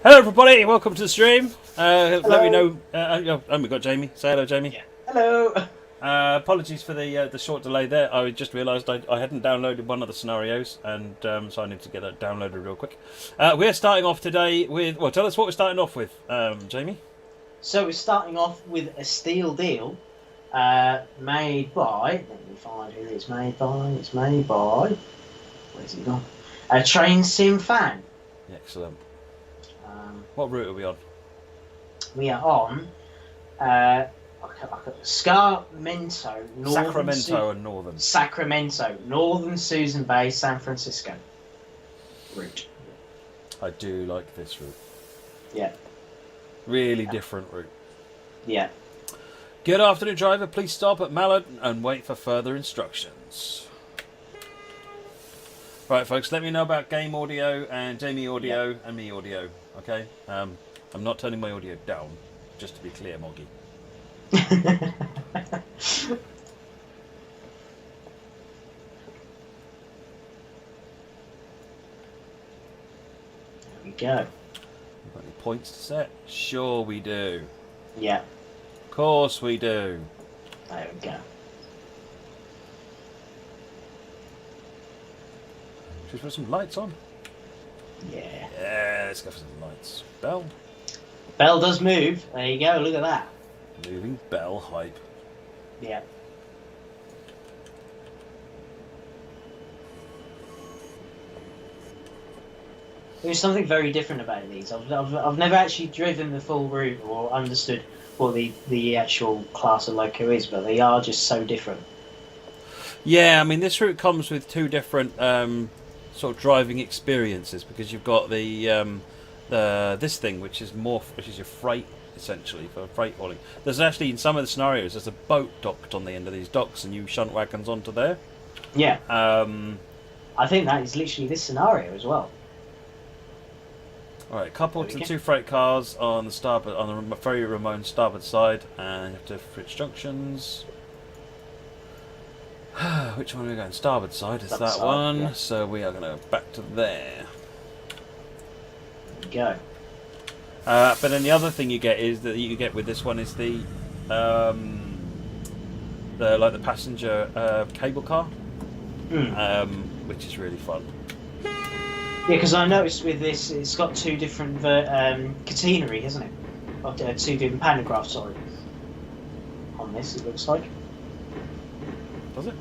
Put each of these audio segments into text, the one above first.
Hello, everybody. Welcome to the stream. Let Hello. me know. We got Jamie. Say hello, Jamie. Yeah. Hello. Apologies for the short delay there. I just realised I hadn't downloaded one of the scenarios, and so I need to get that downloaded real quick. We're starting off today with. Well, tell us what we're starting off with, Jamie. So we're starting off with a steel deal made by. Let me find who it's made by. It's made by. Where's it gone? A train sim fan. Excellent. What route are we on? We are on Sacramento Northern. Sacramento and Northern. Sacramento Northern Susan Bay, San Francisco route. I do like this route. Yeah. Really different route. Yeah. Good afternoon, driver. Please stop at Mallard and wait for further instructions. Right, folks, let me know about game audio and Jamie audio and me audio, okay? I'm not turning my audio down, just to be clear, Moggy. There we go. We've got any points to set? Sure we do. Yeah. Of course we do. There we go. Should we put some lights on? Yeah. Yeah, let's go for some lights. Bell. Bell does move. There you go. Look at that. Moving bell hype. Yeah. There's something very different about these. I've never actually driven the full route or understood what the actual class of loco is, but they are just so different. Yeah, I mean, this route comes with two different sort of driving experiences, because you've got the this thing which is your freight, essentially, for freight hauling. There's actually, in some of the scenarios, there's a boat docked on the end of these docks, and you shunt wagons onto there. Yeah. I think that is literally this scenario as well. All right, coupled to two freight cars on the starboard, on the very remote starboard side, and you have to switch junctions. Which one are we going? Starboard side is that one. Yeah. So we are going to go back to there. Go. But then the other thing you get is that you get with this one is the passenger cable car, which is really fun. Yeah, because I noticed with this, it's got two different catenary, hasn't it? Or two different pantographs, sorry. On this, it looks like. Does it?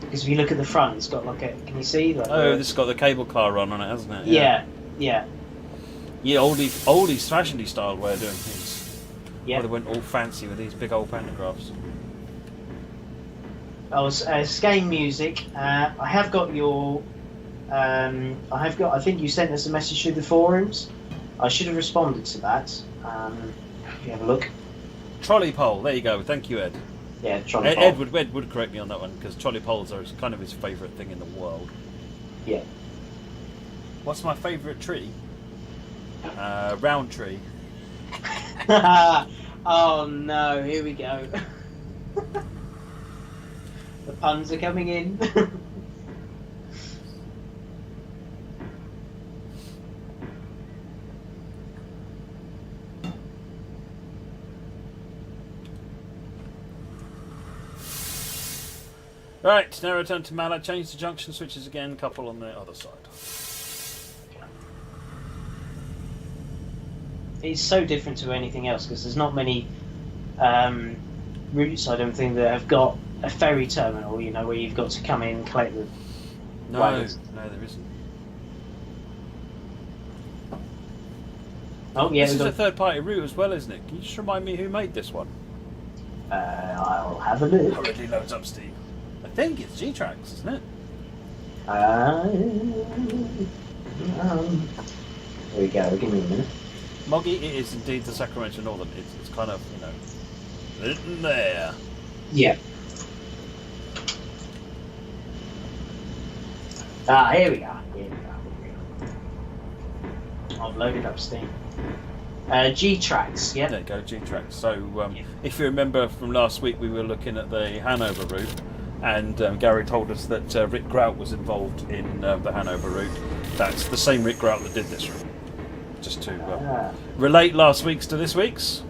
Because if you look at the front, it's got like a. Can you see? Like this has got the cable car run on it, hasn't it? Yeah, yeah. Yeah, oldies fashiony style way of doing things. Yeah. They went all fancy with these big old pantographs. Oh, Skane Music. I have got your. I think you sent us a message through the forums. I should have responded to that. If you have a look. Trolley pole. There you go. Thank you, Ed. Yeah, trolley pole. Ed would correct me on that one, because trolley poles are kind of his favourite thing in the world. Yeah. What's my favourite tree? Round tree. Oh no! Here we go. The puns are coming in. Right, now return to Mallet. Change the junction switches again. Couple on the other side. It's so different to anything else, because there's not many routes, I don't think, that have got a ferry terminal, you know, where you've got to come in and collect the wagons. No, there isn't. Oh, yeah. This is a third-party route as well, isn't it? Can you just remind me who made this one? I'll have a look. Already loads up, Steve. I think it's G-Tracks, isn't it? There we go. Give me a minute. Moggy, it is indeed the Sacramento Northern. It's kind of, written there. Yeah. Here we are. I've loaded up Steam. G-Tracks, yeah. There you go, G-Tracks. So, if you remember from last week, we were looking at the Hanover route, and Gary told us that Rick Grout was involved in the Hanover route. That's the same Rick Grout that did this route. just to relate last week's to this week's.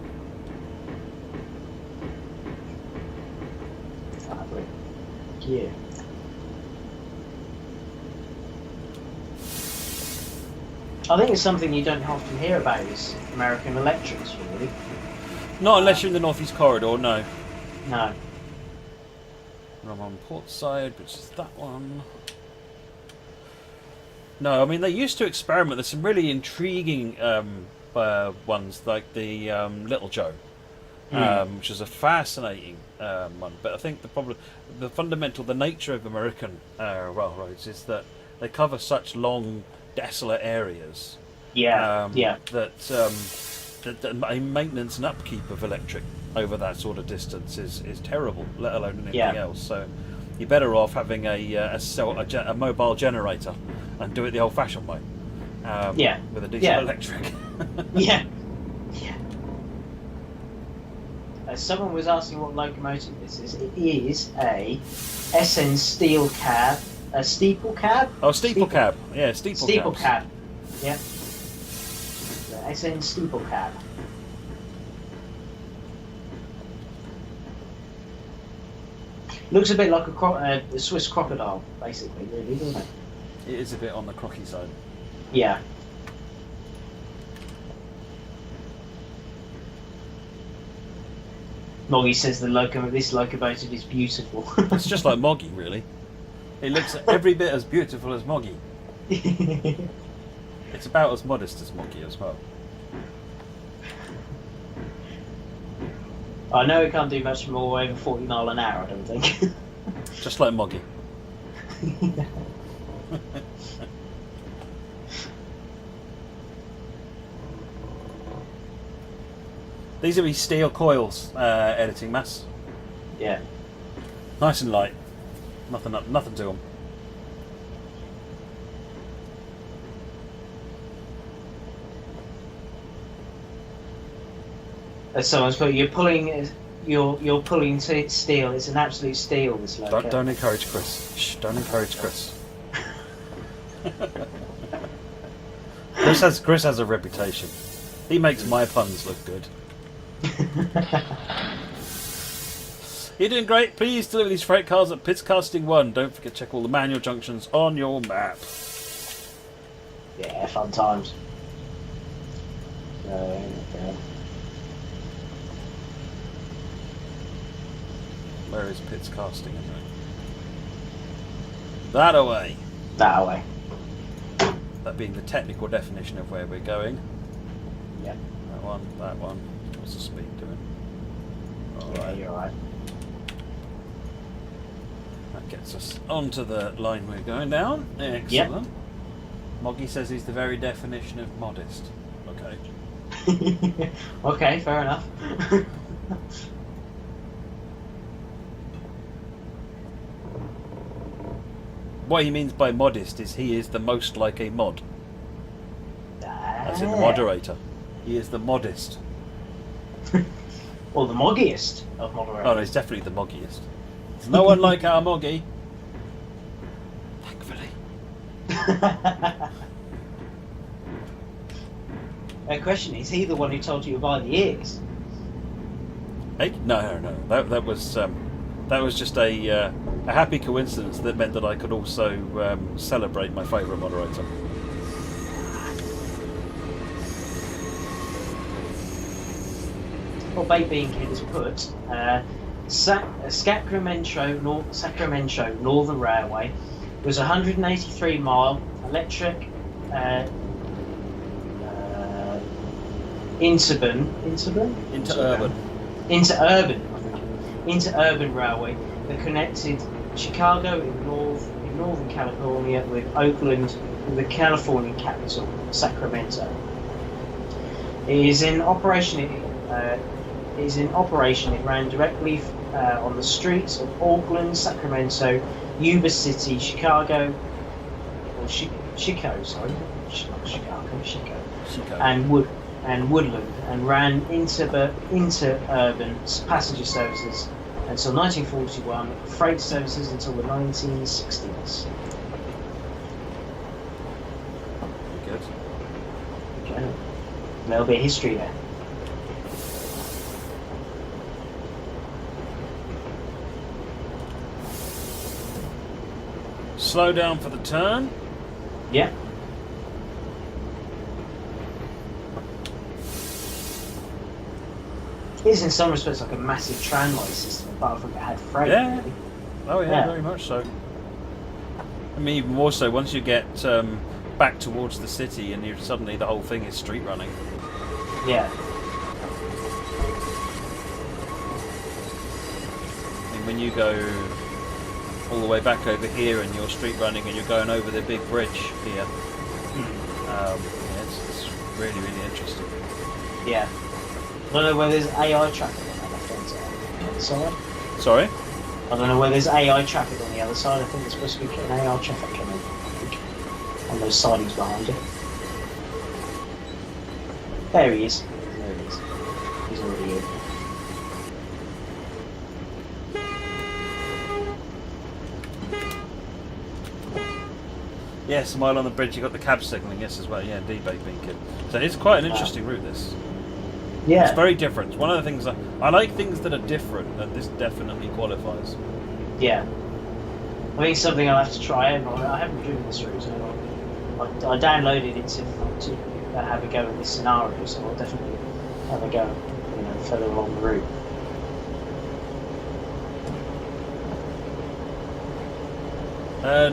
Yeah. I think it's something you don't often hear about is American electrics, really. Not unless you're in the Northeast Corridor, no. No. I'm on port side, which is that one. No, I mean, they used to experiment. There's some really intriguing ones, like the Little Joe, which is a fascinating one. But I think the nature of American railroads is that they cover such long, desolate areas. That the maintenance and upkeep of electric over that sort of distance is terrible, let alone anything else. So you're better off having a mobile generator and do it the old-fashioned way. With a diesel electric. Yeah. Someone was asking what locomotive this is. It is a SN Steeple Cab. A Steeple Cab? Oh, Steeple Cab. Yeah, Steeple Cab. Yeah. The SN Steeple Cab. Looks a bit like a Swiss crocodile, basically, really, doesn't it? It is a bit on the crocky side. Yeah. Moggy says this locomotive is beautiful. It's just like Moggy, really. It looks every bit as beautiful as Moggy. It's about as modest as Moggy as well. I know it can't do much more over 40 miles an hour, I don't think. Just like Moggy. These are these steel coils editing mass. Yeah. Nice and light. Nothing to them. As someone's put, you're pulling steel. It's an absolute steal. This loco. Don't encourage Chris. Shh, don't encourage Chris. Chris has a reputation. He makes my puns look good. You're doing great. Please deliver these freight cars at Pitts Casting 1. Don't forget to check all the manual junctions on your map. Yeah, fun times. Okay. Where is Pitts Casting? That away. That away. That being the technical definition of where we're going. Yep. That one. What's the speed doing? Alright, you're right. That gets us onto the line we're going down. Excellent. Yep. Moggy says he's the very definition of modest. Okay. Okay, fair enough. What he means by modest is he is the most like a mod. As in the moderator. He is the modest. Or the moggiest of moderators. Oh no, he's definitely the moggiest. There's no one like our Moggy. Thankfully. The question is he the one who told you by the ears? Hey? No. That was just a happy coincidence that meant that I could also celebrate my favourite moderator. Well, Baked Bean Kid has put Sacramento Northern Railway was 183 mile electric interurban railway that connected Chicago in Northern California with Oakland, with the Californian capital, Sacramento. It is in operation. It ran directly on the streets of Auckland, Sacramento, Yuba City, Chicago, and Woodland, and ran interurban passenger services until 1941, freight services until the 1960s. Good. Okay. little bit of history there. Slow down for the turn. Yeah. It is in some respects like a massive tramway system, apart from it had freight. Yeah. Really. Oh yeah, very much so. I mean, even more so once you get back towards the city, and suddenly the whole thing is street running. Yeah. I mean, when you go all the way back over here, and you're street running, and you're going over the big bridge here, yeah, it's really, really interesting. Yeah. I don't know whether there's AI traffic on that left-hand side. On the other side. Sorry? I don't know whether there's AI traffic on the other side. I think there's supposed to be an AI traffic coming, I think, on those sidings behind it. There he is. There he is. He's already here. Yes, a mile on the bridge, you've got the cab signalling, yes, as well. Yeah, indeed, Bay Beacon. So it's quite an interesting route, this. Yeah. It's very different. It's one of the things I like things that are different, and this definitely qualifies. Yeah. I think it's something I'll have to try out. I haven't driven this route, so I downloaded it to have a go at this scenario, so I'll definitely have a go, further along the route.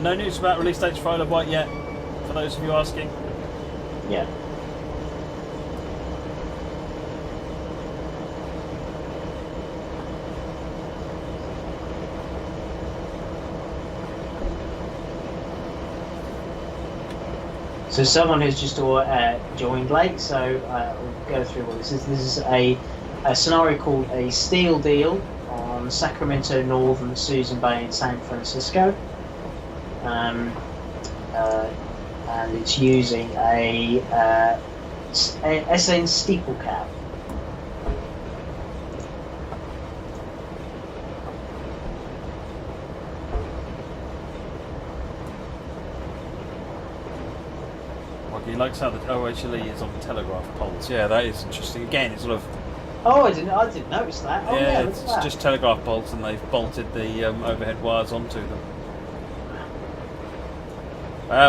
No news about release dates for Isle of Wight yet, for those of you asking. Yeah. So someone who's just joined late, so we'll go through what this is. This is a scenario called a Steel Deal on Sacramento Northern, Susan Bay in San Francisco. And it's using a SN Steeple Cab. He likes how actually it's on the telegraph poles. Yeah, that is interesting. Again, it's sort of Oh, I didn't notice that. Oh, yeah, it's just telegraph bolts, and they've bolted the overhead wires onto them.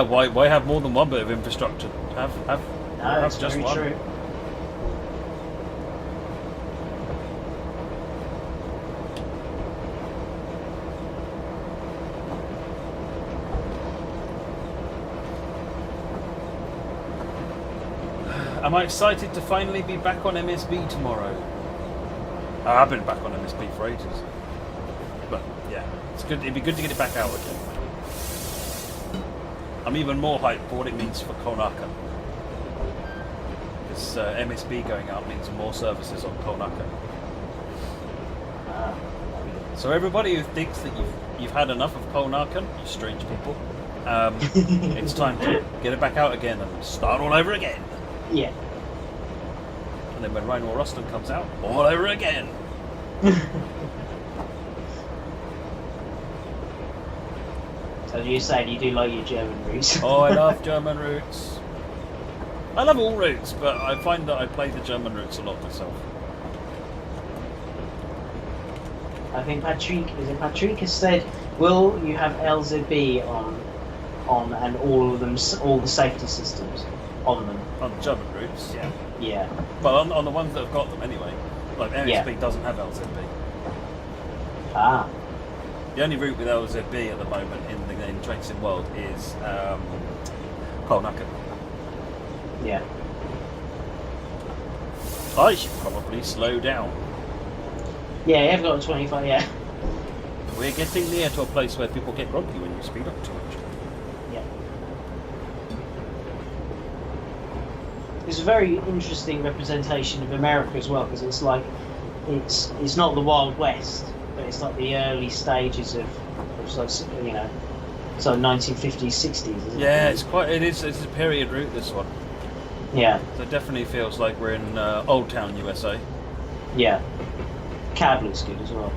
Why have more than one bit of infrastructure? Have that's just very one. true. Am I excited to finally be back on MSB tomorrow? I've been back on MSB for ages. But yeah, it's good. It'd be good to get it back out again. I'm even more hyped for what it means for Konaka. Because MSB going out means more services on Konaka. So everybody who thinks that you've had enough of Konaka, you strange people, it's time to get it back out again and start all over again. Yeah. And then when Rhino Ruston comes out, all over again. So you're saying you do like your German routes? Oh, I love German routes. I love all routes, but I find that I play the German routes a lot myself. I think Patrick has said, will you have LZB on and all the safety systems on them? On German routes, yeah. Yeah. But on the ones that have got them anyway. Like MSB doesn't have LZB. Ah. The only route with LZB at the moment in Train Sim World is Kolnaka. Yeah. I should probably slow down. Yeah, you have got a 25, yeah. We're getting near to a place where people get grumpy when you speed up too much. Yeah. It's a very interesting representation of America as well, because it's like it's not the Wild West, but it's like the early stages of you know, so 1950s, 60s. Isn't Yeah, it? it's a period route, this one. Yeah. So it definitely feels like we're in Old Town, USA. Yeah. Cab looks good as well.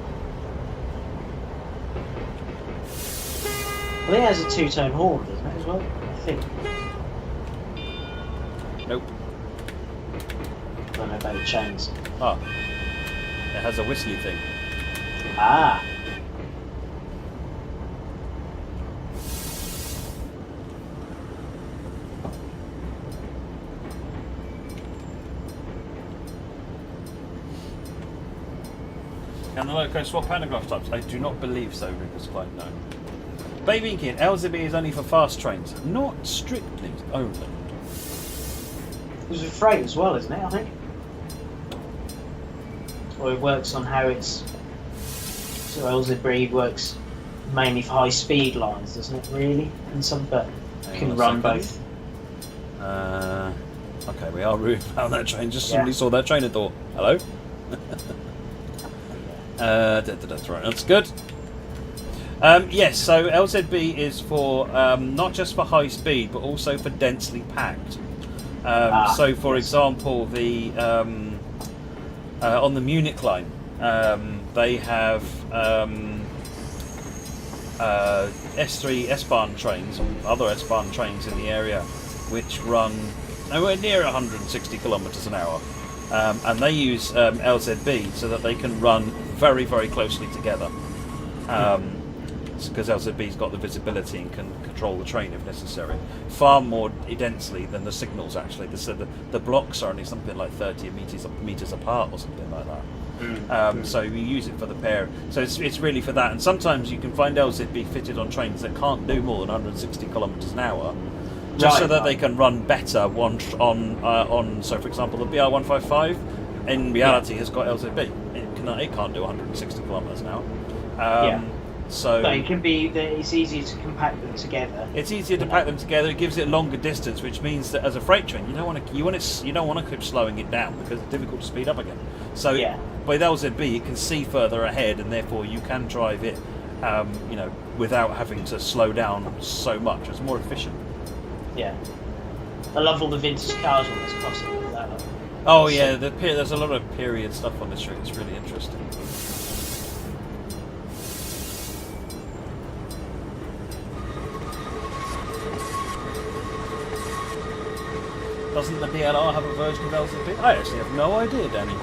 I think it has a two-tone horn, doesn't it, as well? I think. Nope. renovated chains. Ah, it has a whistly thing. Ah. Can the loco swap pantograph types? I do not believe so, Rivers Klein, no. Baby Inky, LZB is only for fast trains, not strictly only. It's with freight as well, isn't it, I think? Or it works on how it's... So LZB works mainly for high speed lines, doesn't it, really? And some, but can run both. Okay, we are route around that train. Just somebody saw that train and thought, hello? That's right, that's good. Yes, so LZB is for not just for high speed, but also for densely packed. So, for example, the on the Munich line, they have S3 S-Bahn trains, other S-Bahn trains in the area, which run nowhere near 160 kilometers an hour, and they use LZB so that they can run very, very closely together. Because LZB's got the visibility and can control the train if necessary, far more densely than the signals actually. The blocks are only something like 30 meters apart or something like that. So we use it for the pair. So it's really for that. And sometimes you can find LZB fitted on trains that can't do more than 160 kilometers an hour, just so that they can run better on. So for example, the BR155 in reality has got LZB. It can't do 160 kilometers an hour. So but it can be that it's easier to compact them together. It's easier to pack them together. It gives it longer distance, which means that as a freight train, you don't want to keep slowing it down because it's difficult to speed up again. So with LZB, it can see further ahead, and therefore you can drive it, without having to slow down so much. It's more efficient. Yeah. I love all the vintage cars on this crossing with that. Oh yeah, there's a lot of period stuff on this street. It's really interesting. Doesn't the DLR have a version of LZB? I actually have no idea, Danny.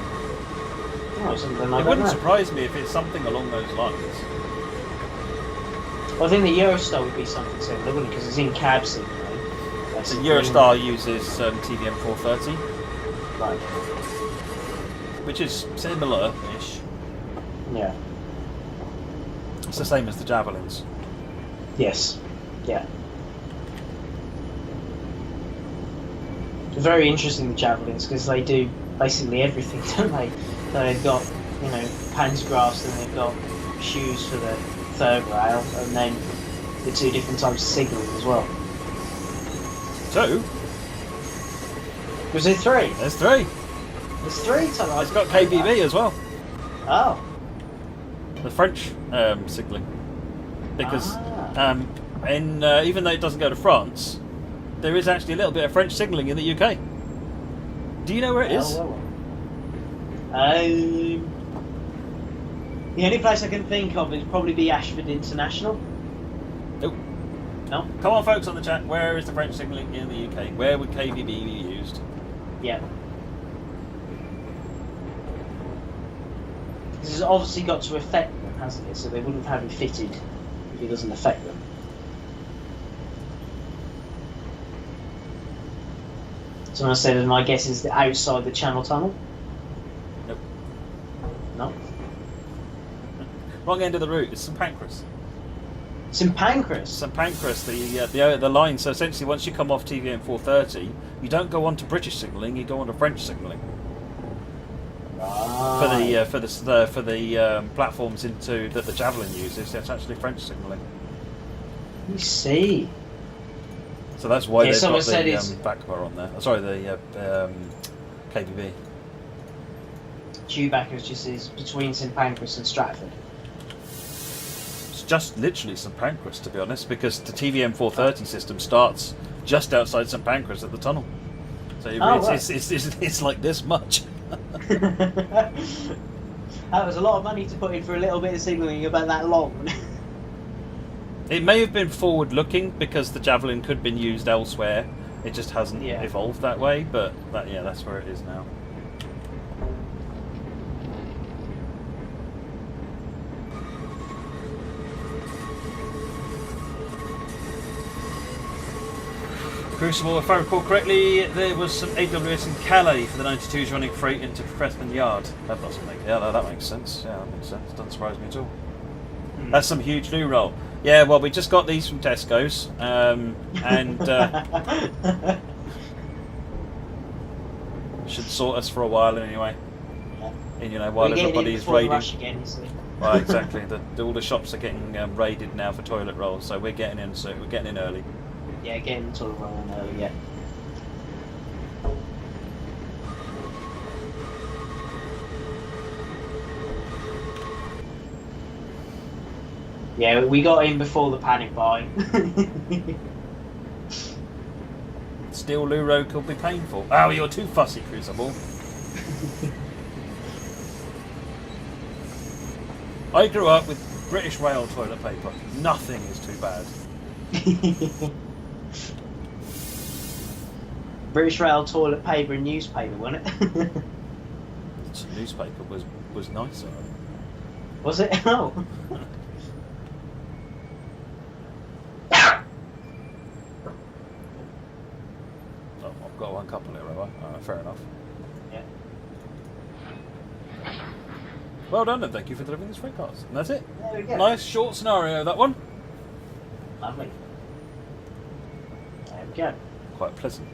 It wouldn't surprise me if it's something along those lines. Well, I think the Eurostar would be something similar, wouldn't it? Because it's in cab signaling. The Eurostar uses TVM 430. Right. Which is similar-ish. Yeah. It's the same as the Javelins. Yes. Yeah. They're very interesting, the Javelins, because they do basically everything, don't they? They've got, pantographs, and they've got shoes for the third rail, and then the two different types of signalling as well. Two? Was there three? There's three. There's three types. It's got KBB as well. Oh. The French signalling. Because even though it doesn't go to France, there is actually a little bit of French signalling in the UK. Do you know where it is? The only place I can think of is probably be Ashford International. Nope. No? Come on, folks on the chat. Where is the French signalling in the UK? Where would KBB be used? Yeah. This has obviously got to affect them, hasn't it? So they wouldn't have it fitted if it doesn't affect them. Someone said, my guess is outside the Channel Tunnel. Nope. No. Wrong end of the route. It's St Pancras. St Pancras. St Pancras, the line. So essentially, once you come off TVM 430, you don't go on to British signalling. You go on to French signalling. Right. For the platforms that the Javelin uses, it's actually French signalling. You see. So that's why they've got the back bar on there. Sorry, the KBB. Chewbacca just is between St Pancras and Stratford. It's just literally St Pancras, to be honest, because the TVM 430 system starts just outside St Pancras at the tunnel. So it's like this much. That was a lot of money to put in for a little bit of signalling about that long. It may have been forward-looking because the Javelin could have been used elsewhere. It just hasn't evolved that way, but that's where it is now. Crucible, if I recall correctly, there was some AWS in Calais for the 92s running freight into Preston Yard. That doesn't make... Yeah, that makes sense. Yeah, that makes sense. Doesn't surprise me at all. That's some huge new roll. Yeah, well, we just got these from Tesco's, and should sort us for a while anyway. Yeah. And you know, while everybody's raiding. Rush again, you see. Well, exactly. All the shops are getting raided now for toilet rolls, so we're getting in. So we're getting in early. Yeah, getting toilet roll in early. Yeah. Yeah, we got in before the panic buy. Steel Luro could be painful. Oh, you're too fussy, Crucible. I grew up with British Rail toilet paper. Nothing is too bad. British Rail toilet paper and newspaper, wasn't it? Newspaper was nicer. Was it? Oh. Oh, I've got one couple here, have I? Fair enough. Yeah. Well done, and thank you for delivering this freight cars. And that's it. There we go. Nice short scenario, that one. Lovely. There we go. Quite pleasant.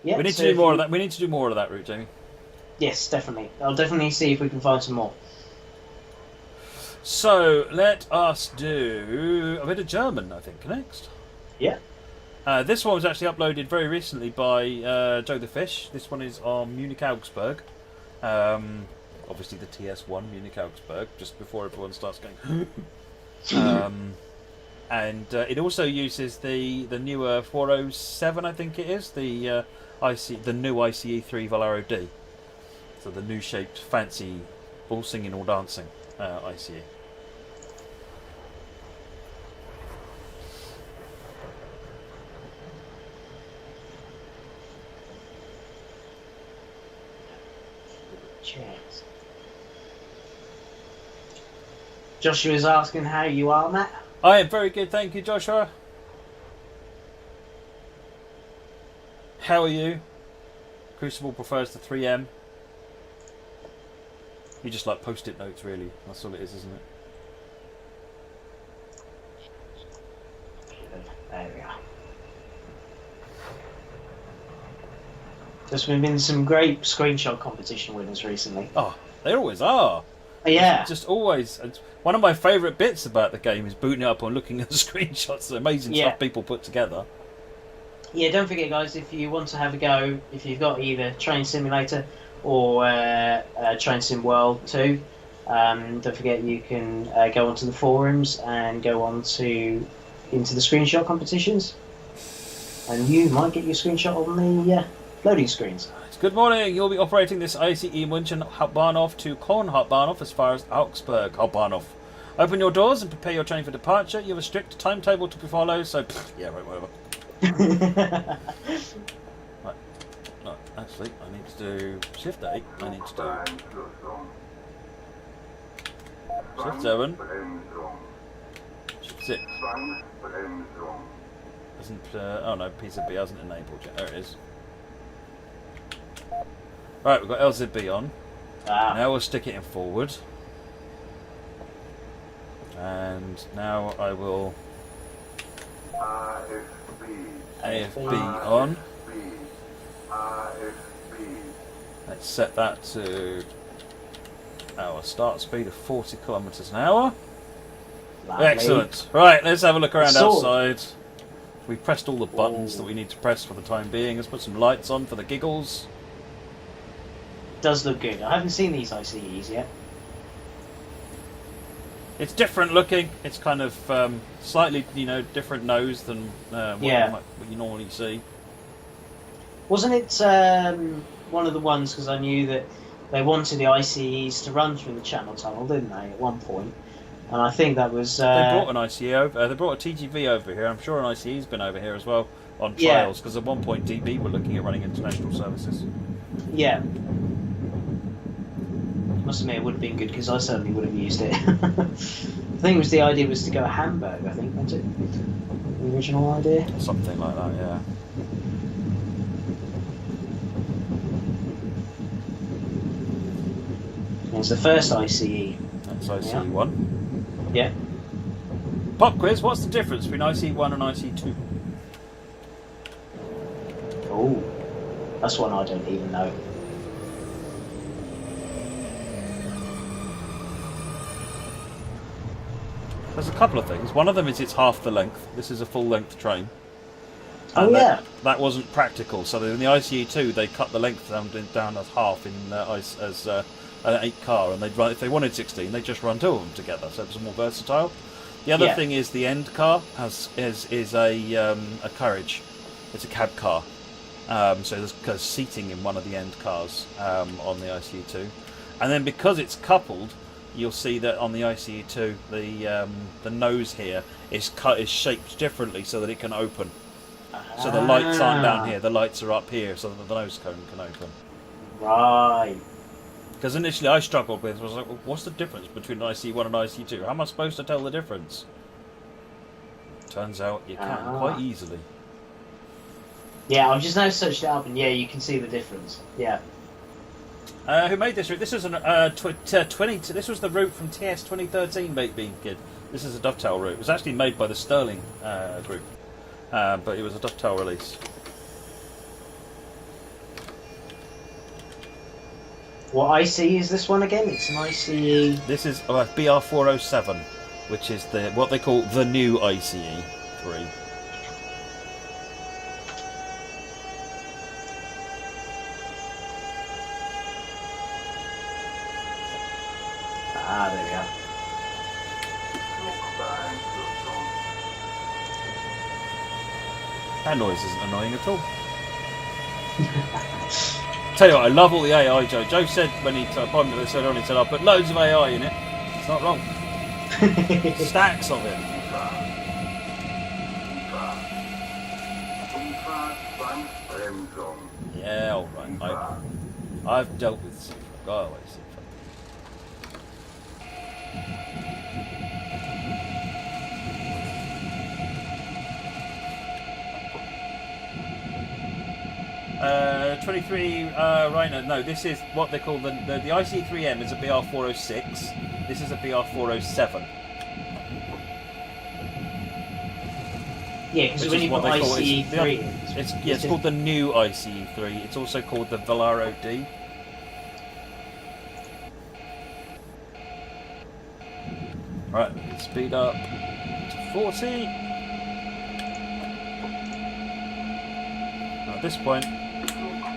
Yeah, We need so to do if more you- of that. We need to do more of that route, Jamie. Yes, definitely. I'll definitely see if we can find some more. So let us do a bit of German, I think, next. Yeah. This one was actually uploaded very recently by Joe the Fish. This one is on Munich Augsburg. Obviously the TS1 Munich Augsburg, just before everyone starts going. And it also uses the newer 407, I think it is, the new ICE3 Valero D. So the new shaped, fancy, all singing, all dancing ICE. Cheers. Joshua's asking how you are, Matt. I am very good, thank you, Joshua. How are you? Crucible prefers the 3M. You just like post-it notes, really. That's all it is, isn't it? There we are. There's been some great screenshot competition winners recently. Oh, they always are. Yeah. It's just always. One of my favourite bits about the game is booting it up and looking at the screenshots. The amazing stuff people put together. Yeah, don't forget, guys, if you want to have a go, if you've got either Train Simulator or Train Sim World 2, don't forget you can go onto the forums and go on into the screenshot competitions, and you might get your screenshot on the loading screens. Good morning. You'll be operating this ICE München Hauptbahnhof to Korn Hauptbahnhof as far as Augsburg Hauptbahnhof. Open your doors and prepare your train for departure. You have a strict timetable to follow, so yeah, right, whatever. Right. No, actually, I need to do Shift 8. I need to do Shift 7. Shift 6. Isn't oh no, PZB hasn't enabled yet. There it is. Right, we've got LZB on. Now we'll stick it in forward. And now I will AFB on. Let's set that to our start speed of 40 kilometers an hour. Lovely. Excellent. Right, let's have a look around outside. We've pressed all the buttons that we need to press for the time being. Let's put some lights on for the giggles. Does look good. I haven't seen these ICEs yet. It's different looking. It's kind of slightly, different nose than what you normally see. Wasn't it one of the ones, because I knew that they wanted the ICEs to run through the Channel Tunnel, didn't they, at one point? And I think that was... They brought an ICE over. They brought a TGV over here. I'm sure an ICE's been over here as well on trials, because at one point DB were looking at running international services. Yeah. Must admit, it would have been good, because I certainly would have used it. I think the idea was to go to Hamburg, I think, wasn't it? The original idea? Something like that, yeah. It's the first ICE. That's ICE1. Yeah. Pop quiz, what's the difference between ICE1 and ICE2? Oh, that's one I don't even know. There's a couple of things. One of them is it's half the length. This is a full-length train. Oh, And yeah. that wasn't practical. So in the ICE2, they cut the length down as half in as an 8 car, and they'd run, if they wanted 16, they'd just run 2 of them together. So it was more versatile. The other thing is the end car is a carriage. It's a cab car. So there's seating in one of the end cars on the ICE2, and then because it's coupled, you'll see that on the ICE2 the nose here is shaped differently so that it can open. So the lights aren't down here; the lights are up here, so that the nose cone can open. Right. Because initially I struggled with was like, well, what's the difference between ICE1 and ICE2? How am I supposed to tell the difference? Turns out you can quite easily. Yeah, I've just now searched it up, and yeah, you can see the difference. Yeah. Who made this route? This was This was the route from TS2021, Baked Bean Kid. This is a dovetail route. It was actually made by the Sterling group, but it was a dovetail release. What ICE is this one again? It's an ICE. This is BR407, which is what they call the new ICE 3. Ah, there we go. That noise isn't annoying at all. Tell you what, I love all the AI, Joe. Joe said when he said I'll put loads of AI in it. It's not wrong. Stacks of it. Yeah, alright. I've dealt with Sifa. Go away, Sifa. Uh, 23 Rhino. No, this is what they call the IC3M is a BR406. This is a BR407. Yeah, because when you put ICE3, it's called the new ICE3. It's also called the Velaro D. Right, speed up to 40. At this point,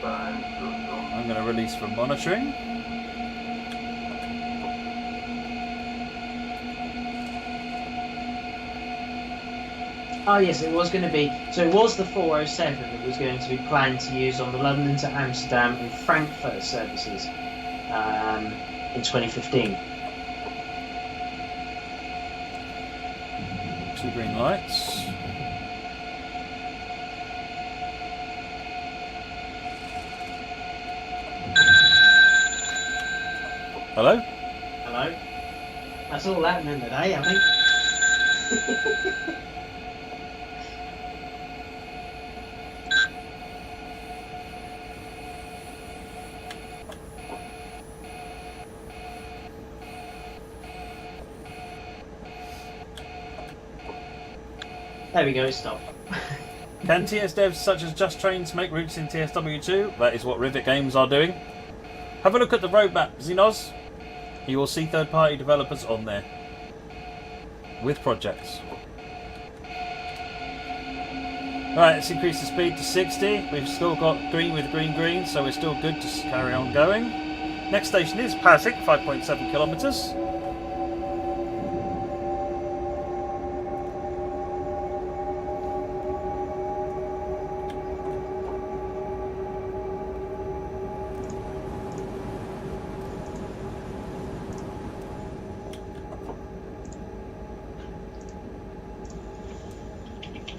I'm going to release from monitoring. oh yes, it was going to be. So it was the 407 that was going to be planned to use on the London to Amsterdam and Frankfurt services in 2015. 2 green lights. Hello? Hello? That's all happening today, I think. There we go, stop. Can TS devs such as Just Trains make routes in TSW2? That is what Rivet Games are doing. Have a look at the roadmap, Xenos. You will see third-party developers on there with projects. Right, let's increase the speed to 60. We've still got green with green, so we're still good to carry on going. Next station is Pasig, 5.7 kilometres.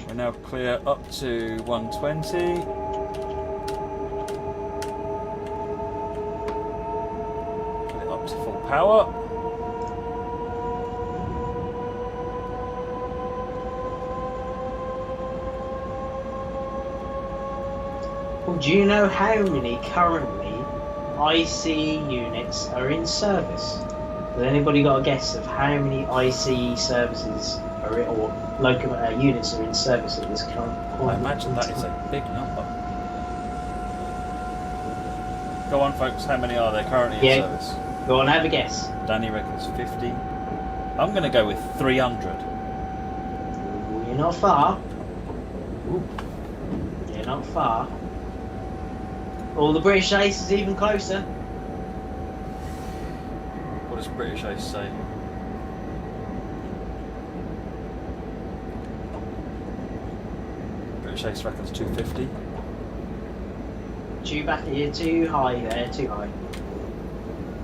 We're now clear up to 120. Put it up to full power. Well, do you know how many currently ICE units are in service? Has anybody got a guess of how many ICE services are or units are in service at this current point? I imagine that is a big number. Go on, folks. How many are there currently in service? Go on, have a guess. Danny reckons 50. I'm going to go with 300. Ooh, you're not far. Ooh. You're not far. All the British Ace is even closer. What does British Ace say? British Ace reckons 250. You're too high there, too high.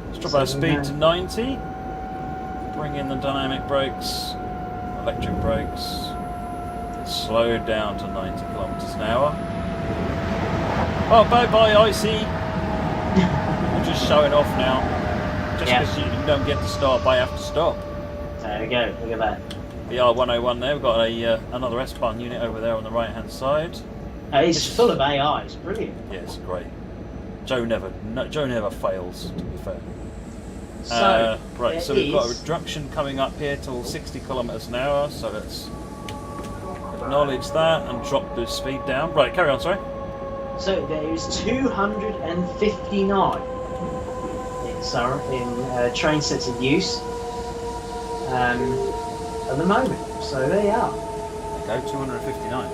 Let's drop our speed to 90. Bring in the dynamic brakes, electric brakes. Slow down to 90 kilometers an hour. Oh, bye-bye, IC. We're just showing off now. Just because you don't get to stop, I have to stop. There we go, look at that. The R101 there, we've got another S-Bahn unit over there on the right-hand side. It's full of AI, it's brilliant. Yeah, it's great. Joe never fails, to be fair. So, right, so we've got a reduction coming up here till 60 kilometers an hour, so let's acknowledge that and drop the speed down. Right, carry on, sorry. So there is 259 in train sets in use at the moment. So there you are. There you go, 259.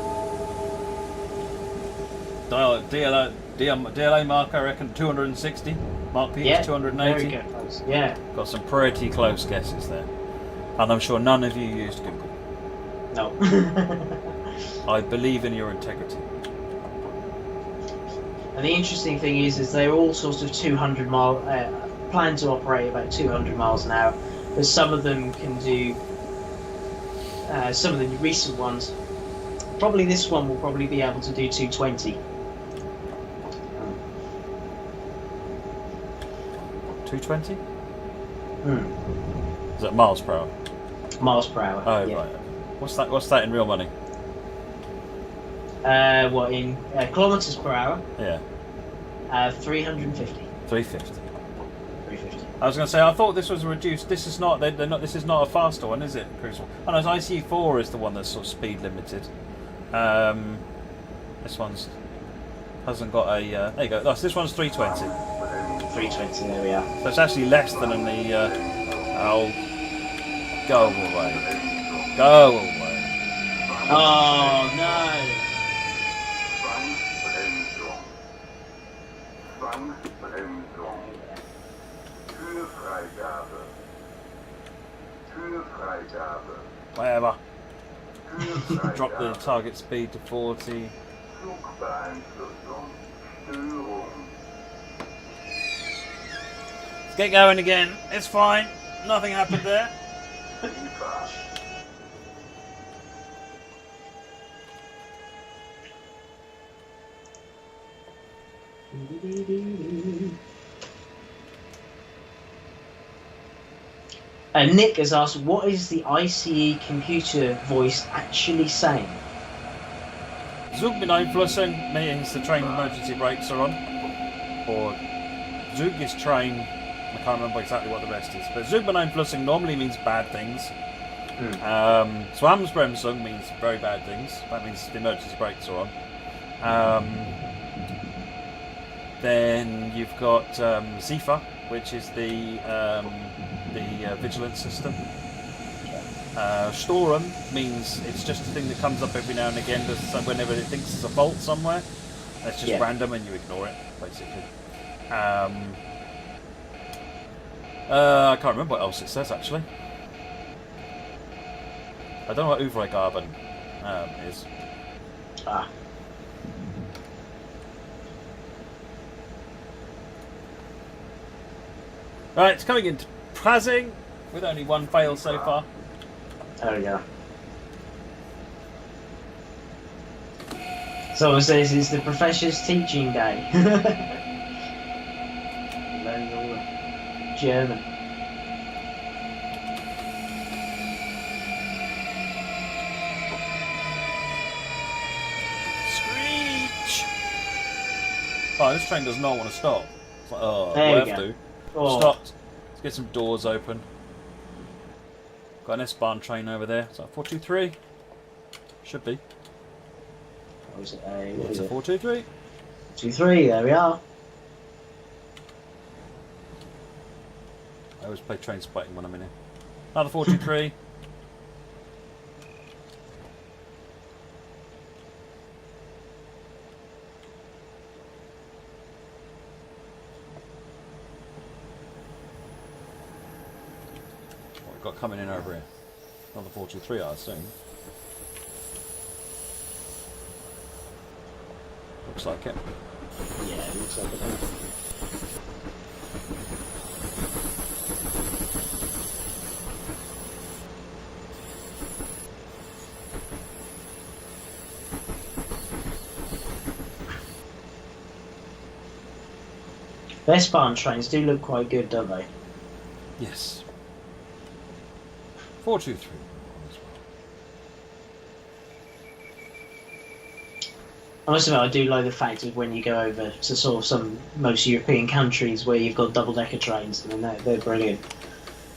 DLA mark, I reckon 260. Mark P is 280. Very good, folks. Yeah. Got some pretty close guesses there. And I'm sure none of you used Google. No. I believe in your integrity. And the interesting thing is they're all sorts of 200 mile, plan to operate about 200 miles an hour. But some of them can do, some of the recent ones, probably this one will probably be able to do 220. 220? Hmm. Is that miles per hour? Miles per hour. Oh, yeah. right. What's that in real money? What, in kilometers per hour? Yeah. 350. 350. 350. I was going to say, I thought this was reduced. This is not. They're not. This is not a faster one, is it, Crucial? Oh, no, ICE4 is the one that's sort of speed limited. This one's hasn't got a. There you go. Oh, so this one's 320. 320. There we are. So it's actually less than in the. Oh, go away. Go away. Oh no. Whatever. Drop the target speed to 40. Let's get going again. It's fine. Nothing happened there. Nick has asked, what is the ICE computer voice actually saying? Zug bin Einflussung means the train emergency brakes are on. Or Zug is train. I can't remember exactly what the rest is. But Zug bin Einflussung normally means bad things. Zwangsbremsung means very bad things. That means the emergency brakes are on. Then you've got Zifa, which is the vigilance system. Sturm means it's just a thing that comes up every now and again whenever it thinks there's a fault somewhere. It's just random and you ignore it, basically. I can't remember what else it says, actually. I don't know what Uvreigaben is. Ah. Right, it's coming into Prazzing with only one fail so far. There we go. So it says it's the professor's teaching day. Learning all the German. Screech! Oh, this train does not want to stop. It's like, oh, There we'll you have go. to. Oh. Stopped. Let's get some doors open. Got an S-Bahn train over there. Is that 423? Should be. What is it? What It's is a it? 423. 2-3, there we are. I always play train spotting when I'm in here. Another 423. What we've got coming in over here? Another 423, I assume. Looks like it. Yeah, it looks like it. The S-Bahn trains do look quite good, don't they? Yes. 423. I must admit, I do like the fact that when you go over to sort of most European countries where you've got double-decker trains, I mean, they're brilliant.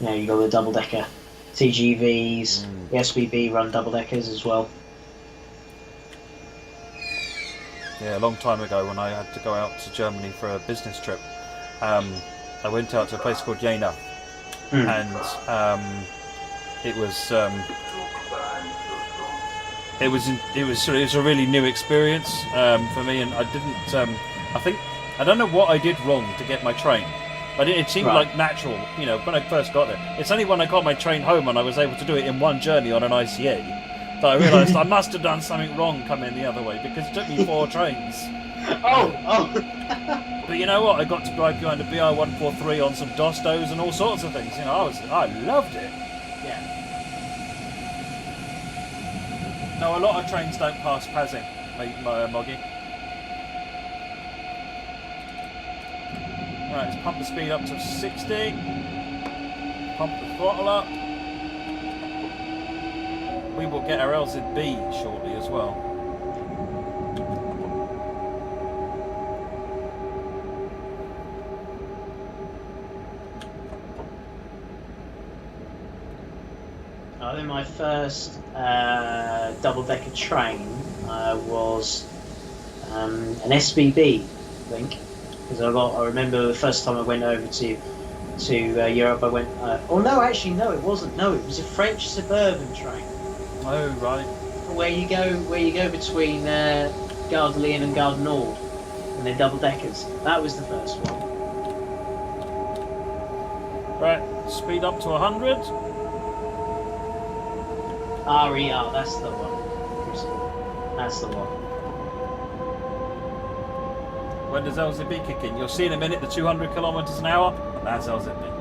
You know, you've got the double-decker TGVs, the SBB run double-deckers as well. Yeah, a long time ago when I had to go out to Germany for a business trip, I went out to a place called Jena, and it was a really new experience for me, and I didn't. I don't know what I did wrong to get my train. But it seemed like natural, you know, when I first got there. It's only when I got my train home and I was able to do it in one journey on an ICE that I realised I must have done something wrong coming the other way, because it took me 4 trains. But you know what? I got to drive behind a BR-143 on some Dostos and all sorts of things. You know, I loved it. Yeah. No, a lot of trains don't pass passing, Moggy. Right, let's pump the speed up to 60. Pump the throttle up. We will get our LZB shortly as well. I think my first double-decker train was an SBB, I think. Because I remember the first time I went over to Europe, I went. Oh no, actually no, it wasn't. No, it was a French suburban train. Oh right. Where you go between Gare de Lyon and Gare du Nord, and they're double deckers. That was the first one. Right, speed up to 100. RER, that's the one. That's the one. When does LZB kick in? You'll see in a minute the 200 kilometers an hour. That's LZB.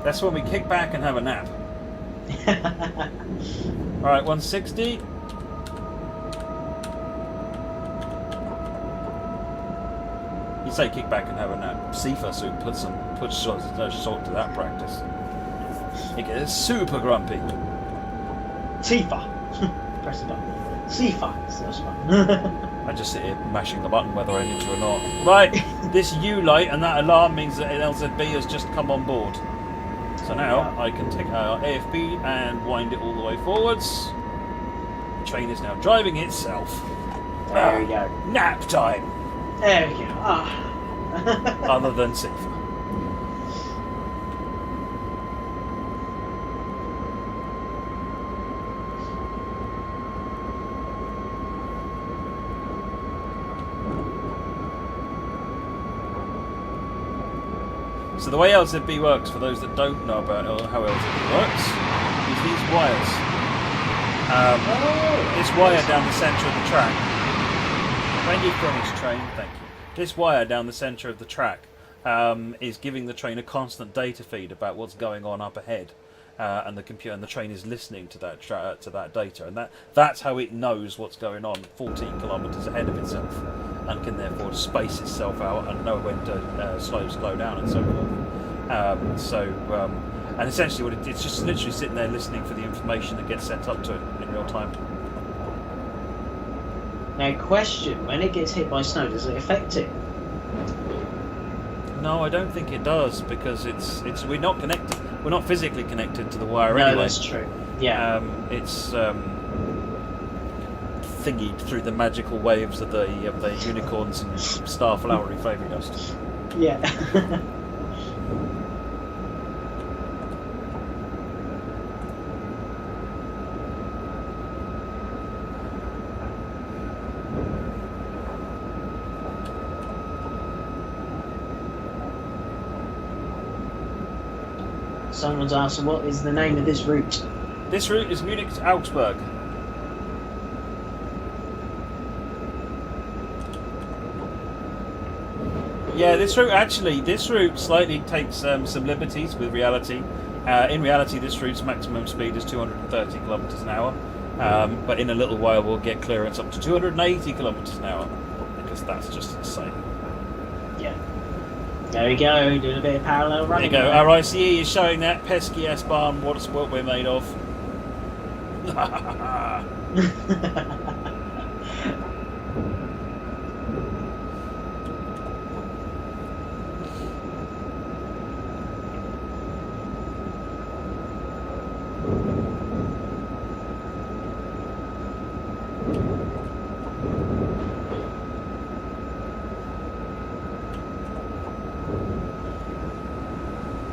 That's when we kick back and have a nap. Alright, 160. You say kick back and have a nap. Sifa soon put salt to that practice. It gets super grumpy. Tifa. Press the button. Sifa. That's fun. I just sit here mashing the button whether I need to or not. Right, this U light and that alarm means that an LZB has just come on board. So now I can take our AFB and wind it all the way forwards. The train is now driving itself. There we go. Nap time. There we go. Other than Sifa. So the way LZB works, for those that don't know about how LZB works, is these wires. This wire down the centre of the track. When you finish, train, thank you. This wire down the centre of the track is giving the train a constant data feed about what's going on up ahead, and the computer and the train is listening to that data, and that's how it knows what's going on 14 kilometres ahead of itself, and can therefore space itself out and know when to slow down and so forth. And essentially it's just literally sitting there listening for the information that gets sent up to it in real time. Now, question: when it gets hit by snow, does it affect it? No, I don't think it does because we're not connected. We're not physically connected to the wire No, anyway. that's true. Yeah. It's thingied through the magical waves of the unicorns and starflowery fairy dust. Yeah. Someone's asked, what is the name of this route? This route is Munich to Augsburg. Yeah, this route slightly takes some liberties with reality. In reality, this route's maximum speed is 230 kilometers an hour, but in a little while we'll get clearance up to 280 kilometers an hour because that's just insane. Yeah. There we go, doing a bit of parallel running. There you go. Our ICE is showing that pesky S-Bahn what we're made of.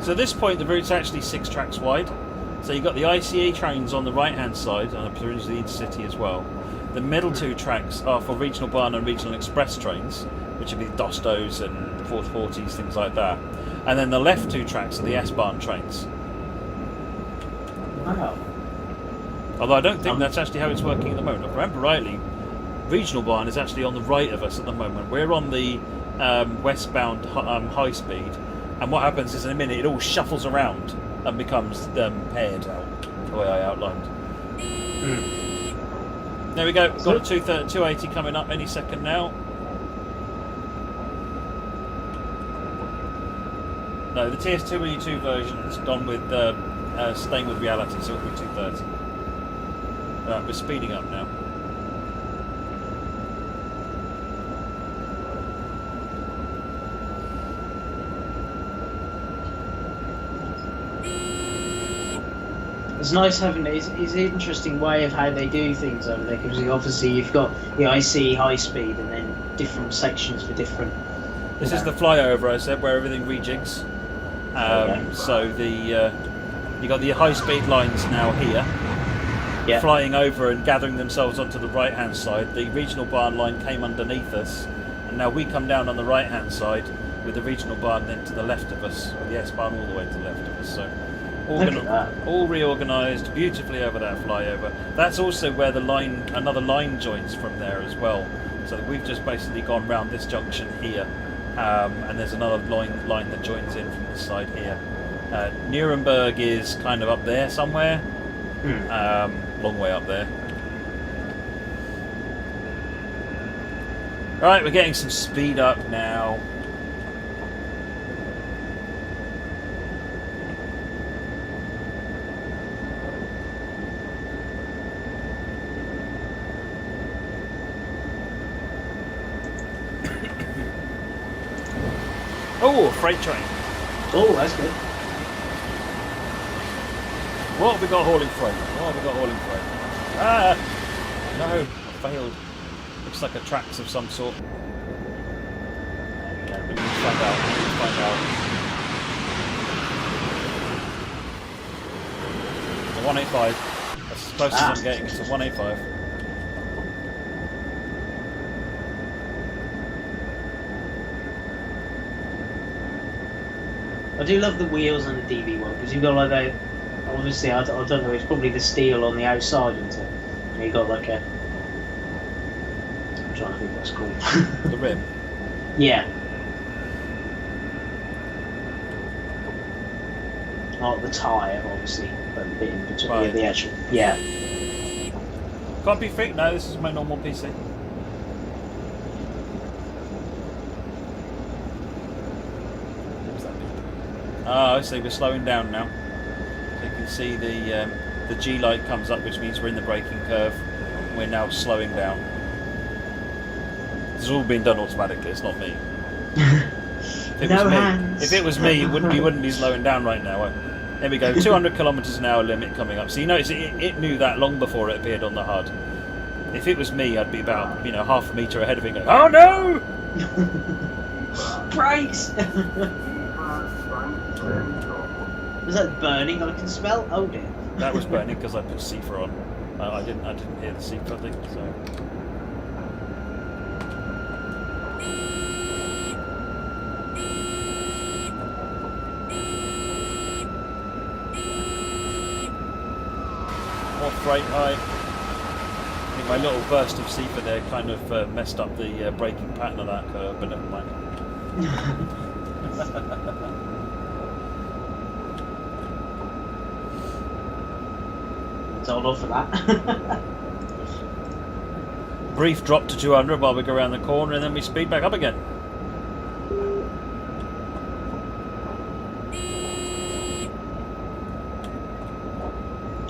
So at this point the route's actually 6 tracks wide. So you've got the ICE trains on the right hand side, and presumably the intercity as well. The middle 2 tracks are for regional Bahn and regional express trains, which would be Dostos and 440s, things like that. And then the left 2 tracks are the S-Bahn trains. Wow. Although I don't think that's actually how it's working at the moment. If I remember rightly, regional Bahn is actually on the right of us at the moment. We're on the westbound high speed. And what happens is in a minute it all shuffles around and becomes paired out, the way I outlined. There we go, got a 280 coming up any second now. No, the TS2021 version has gone with staying with reality, so it'll be 230. Right, we're speeding up now. It's nice having it's an interesting way of how they do things over there, because obviously you've got the IC high speed and then different sections for different. This is the flyover I said, where everything rejigs. So you got the high speed lines now here, flying over and gathering themselves onto the right hand side. The regional Bahn line came underneath us, and now we come down on the right hand side with the regional Bahn then to the left of us, with the S Bahn all the way to the left of us. So all reorganised beautifully over that flyover. That's also where the another line joins from there as well. So we've just basically gone round this junction here, and there's another line that joins in from this side here. Nuremberg is kind of up there somewhere, long way up there. Right, we're getting some speed up now. Oh, a freight train. Oh, that's good. What have we got hauling freight? Ah! No, I failed. Looks like a tracks of some sort. Yeah, we need to find out. The 185. That's as close as I'm getting. It's a 185. I do love the wheels on the DB one, because you've got like that. Obviously, I don't know. It's probably the steel on the outside, isn't it? And you got like a. I'm trying to think what's called. The rim. Yeah. Not the tyre, obviously, but the bit in between. Right. Yeah, the actual. Yeah. Copy feet? No, this is my normal PC. Ah, I see. We're slowing down now. So you can see the G light comes up, which means we're in the braking curve. We're now slowing down. It's all been done automatically. It's not me. No hands. If it was me, we wouldn't be slowing down right now. There we go. 200 kilometres an hour limit coming up. So you notice it knew that long before it appeared on the HUD. If it was me, I'd be about half a metre ahead of it, going, "Oh no!" Brakes. Was that burning I can smell? Oh dear. That was burning because I put CFA on. I didn't hear the CFA thing, so. More freight high. I think my little burst of CFA there kind of messed up the braking pattern of that curve, but never mind. Hold off for that. Brief drop to 200 while we go around the corner, and then we speed back up again.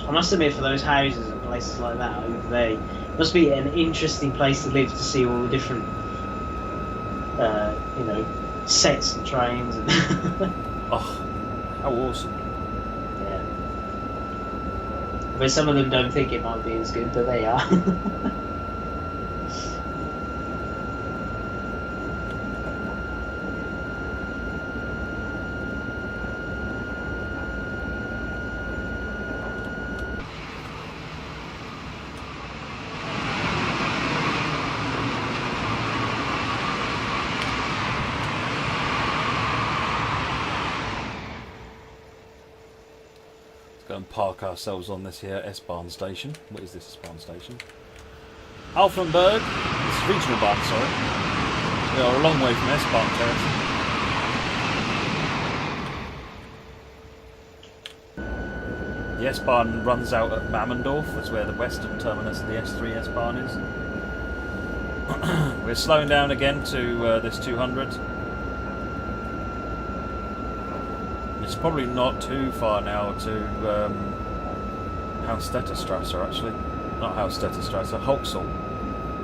I must admit, for those houses and places like that over there, it must be an interesting place to live, to see all the different, sets and trains. And Oh, how awesome. Yeah. But some of them don't think it might be as good, but they are. Go and park ourselves on this here S-Bahn station. What is this S-Bahn station? Alfenberg. This is regional Bahn, sorry. We are a long way from S-Bahn territory. The S-Bahn runs out at Mammendorf. That's where the western terminus of the S3 S-Bahn is. We're slowing down again to this 200. It's probably not too far now to Haustetterstrasse, actually. Not Haustetterstrasse, Holzhall,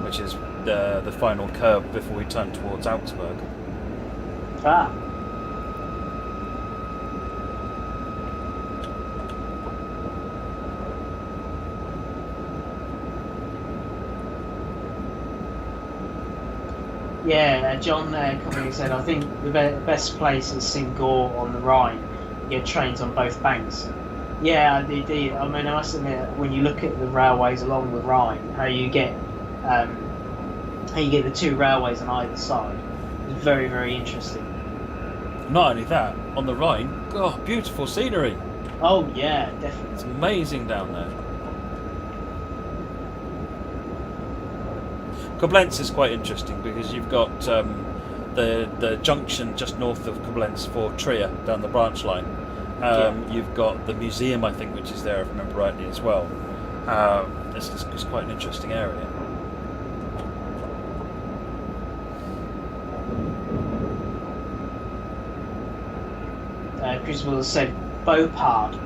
which is the final curve before we turn towards Augsburg. Ah. Yeah, John coming said, I think the best place is Singor on the Rhine. You get trains on both banks. Yeah, indeed. I mean, I must admit, when you look at the railways along the Rhine, how you get the two railways on either side, it's very, very interesting. Not only that, on the Rhine, God, beautiful scenery. Oh yeah, definitely. It's amazing down there. Koblenz is quite interesting because you've got the junction just north of Koblenz for Trier down the branch line. You've got the museum, I think, which is there, if I remember rightly, as well. It's quite an interesting area. Chris Wills said Beaupard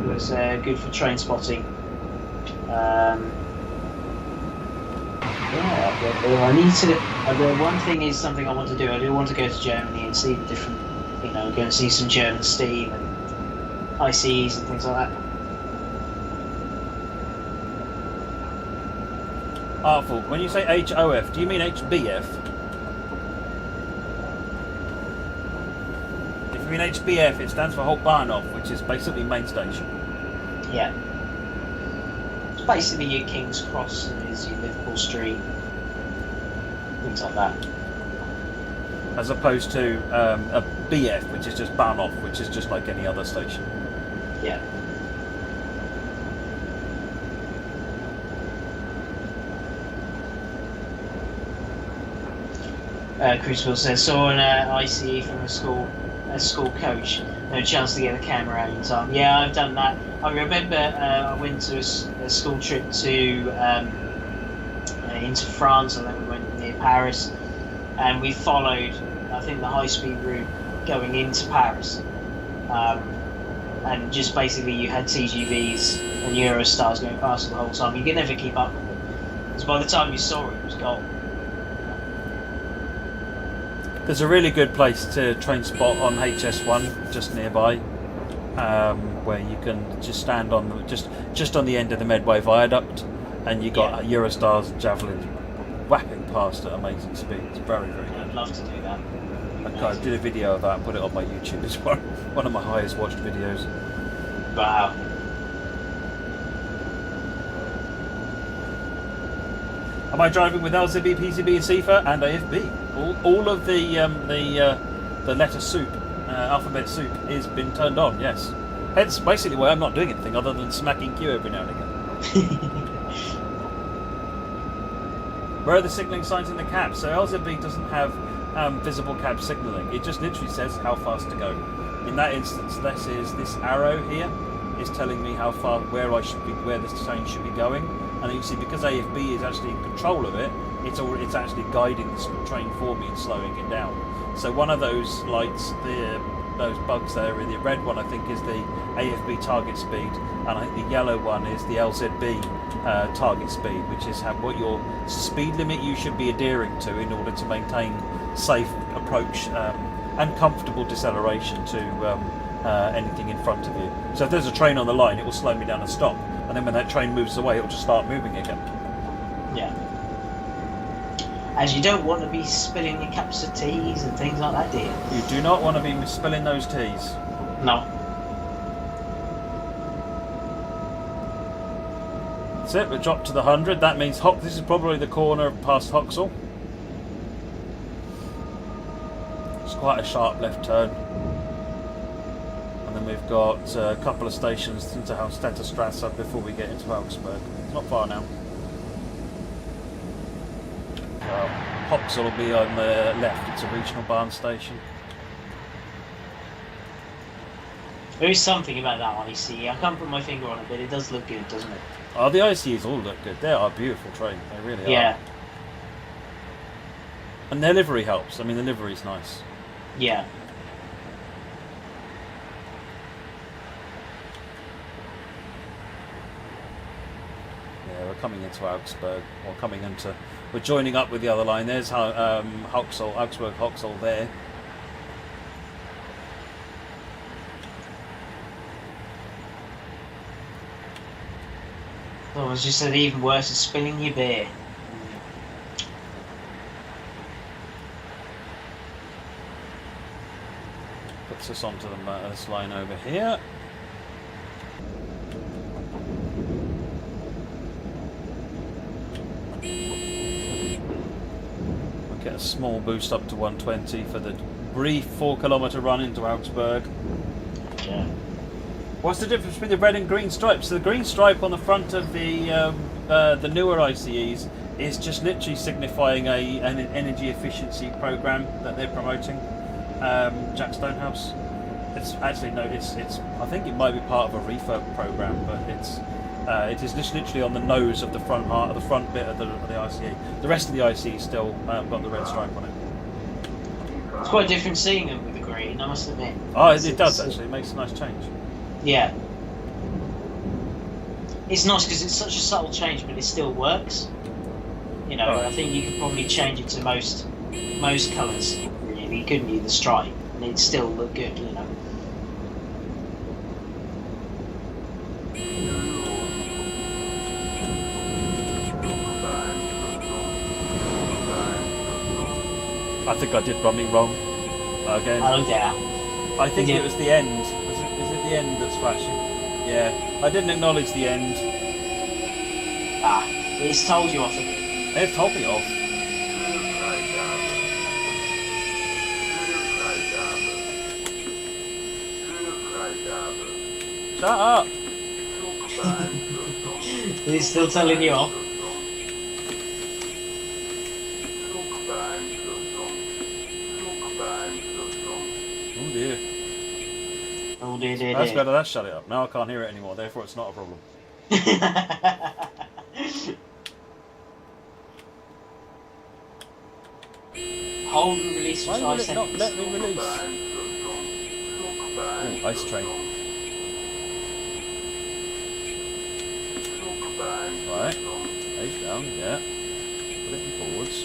was good for train spotting. Yeah, I need to. One thing is something I want to do. I do want to go to Germany and see the different, go and see some German steam and ICEs and things like that. Artful, when you say HOF, do you mean HBF? If you mean HBF, it stands for Hauptbahnhof, which is basically main station. Yeah. It's basically your King's Cross and is your Liverpool Street, things like that. As opposed to a BF, which is just Bahnhof, which is just like any other station. Yeah. Crucible says, saw an ICE from a school coach. No chance to get the camera out in time. Yeah, I've done that. I remember I went to a school trip to into France, and then we went near Paris, and we followed, I think, the high-speed route going into Paris, and just basically you had TGVs and Eurostars going past the whole time. You could never keep up with it, because by the time you saw it, it was gone. There's a really good place to train spot on HS1 just nearby, where you can just stand on just on the end of the Medway Viaduct, and you got Eurostars and Javelin whapping past at amazing speed. It's very, very good. I'd love to do that. I did a video of that and put it on my YouTube. It's one of my highest watched videos. Wow. Am I driving with LZB, PCB, CIFA, and AFB? All of the letter soup, alphabet soup, is been turned on. Yes. Hence, basically, why I'm not doing anything other than smacking Q every now and again. Where are the signalling signs in the cab? So LZB doesn't have visible cab signalling. It just literally says how fast to go. In that instance, this arrow here is telling me how far, where this train should be going. And you can see, because AFB is actually in control of it, it's actually guiding the train for me and slowing it down. So one of those lights, those bugs there, the red one I think is the AFB target speed, and I think the yellow one is the LZB target speed, which is what your speed limit you should be adhering to in order to maintain safe approach and comfortable deceleration to anything in front of you. So if there's a train on the line, it will slow me down and stop. And then when that train moves away, it'll just start moving again. Yeah. As you don't want to be spilling your cups of teas and things like that, do you? You do not want to be spilling those teas. No. That's it, we dropped to the 100. That means this is probably the corner past Hoxall. It's quite a sharp left turn. And then we've got a couple of stations into Stenterstrasse before we get into Augsburg. It's not far now. Hoxall will be on the left. It's a regional barn station. There is something about that ICE. I can't put my finger on it, but it does look good, doesn't it? Oh, the ICEs all look good. They are a beautiful train. They really are. Yeah. And their livery helps. I mean, the livery's nice. Yeah. We're coming into Augsburg, we're joining up with the other line. There's Hoxall, Augsburg Hoxall there. Oh, as you said, even worse is spilling your beer. Puts us onto this line over here. Get a small boost up to 120 for the brief 4-kilometre run into Augsburg. Yeah. What's the difference between the red and green stripes? So the green stripe on the front of the newer ICEs is just literally signifying an energy efficiency program that they're promoting. Jack Stonehouse. It's actually it's I think it might be part of a refurb program, but it is just literally on the nose of the front bit of the ICE. The rest of the ICE still got the red stripe on it. It's quite different seeing them with the green, I must admit. Oh, it does actually. It makes a nice change. Yeah. It's nice because it's such a subtle change, but it still works. You know, I think you could probably change it to most colours, really, couldn't you? The stripe, and it'd still look good, you know. I think I did something wrong again. Oh, yeah. I think it was the end. Is it the end that's flashing? Yeah. I didn't acknowledge the end. Ah, it's told you off again. They've told me off. Shut up! He's still telling you off. Oh dear. Oh dear, dear, That's dear. better, that shut it up. Now I can't hear it anymore, therefore it's not a problem. Hold and release for Why 5 will it seconds. not let me release? Ooh, ice train. Right, face down, yeah. Put it forwards.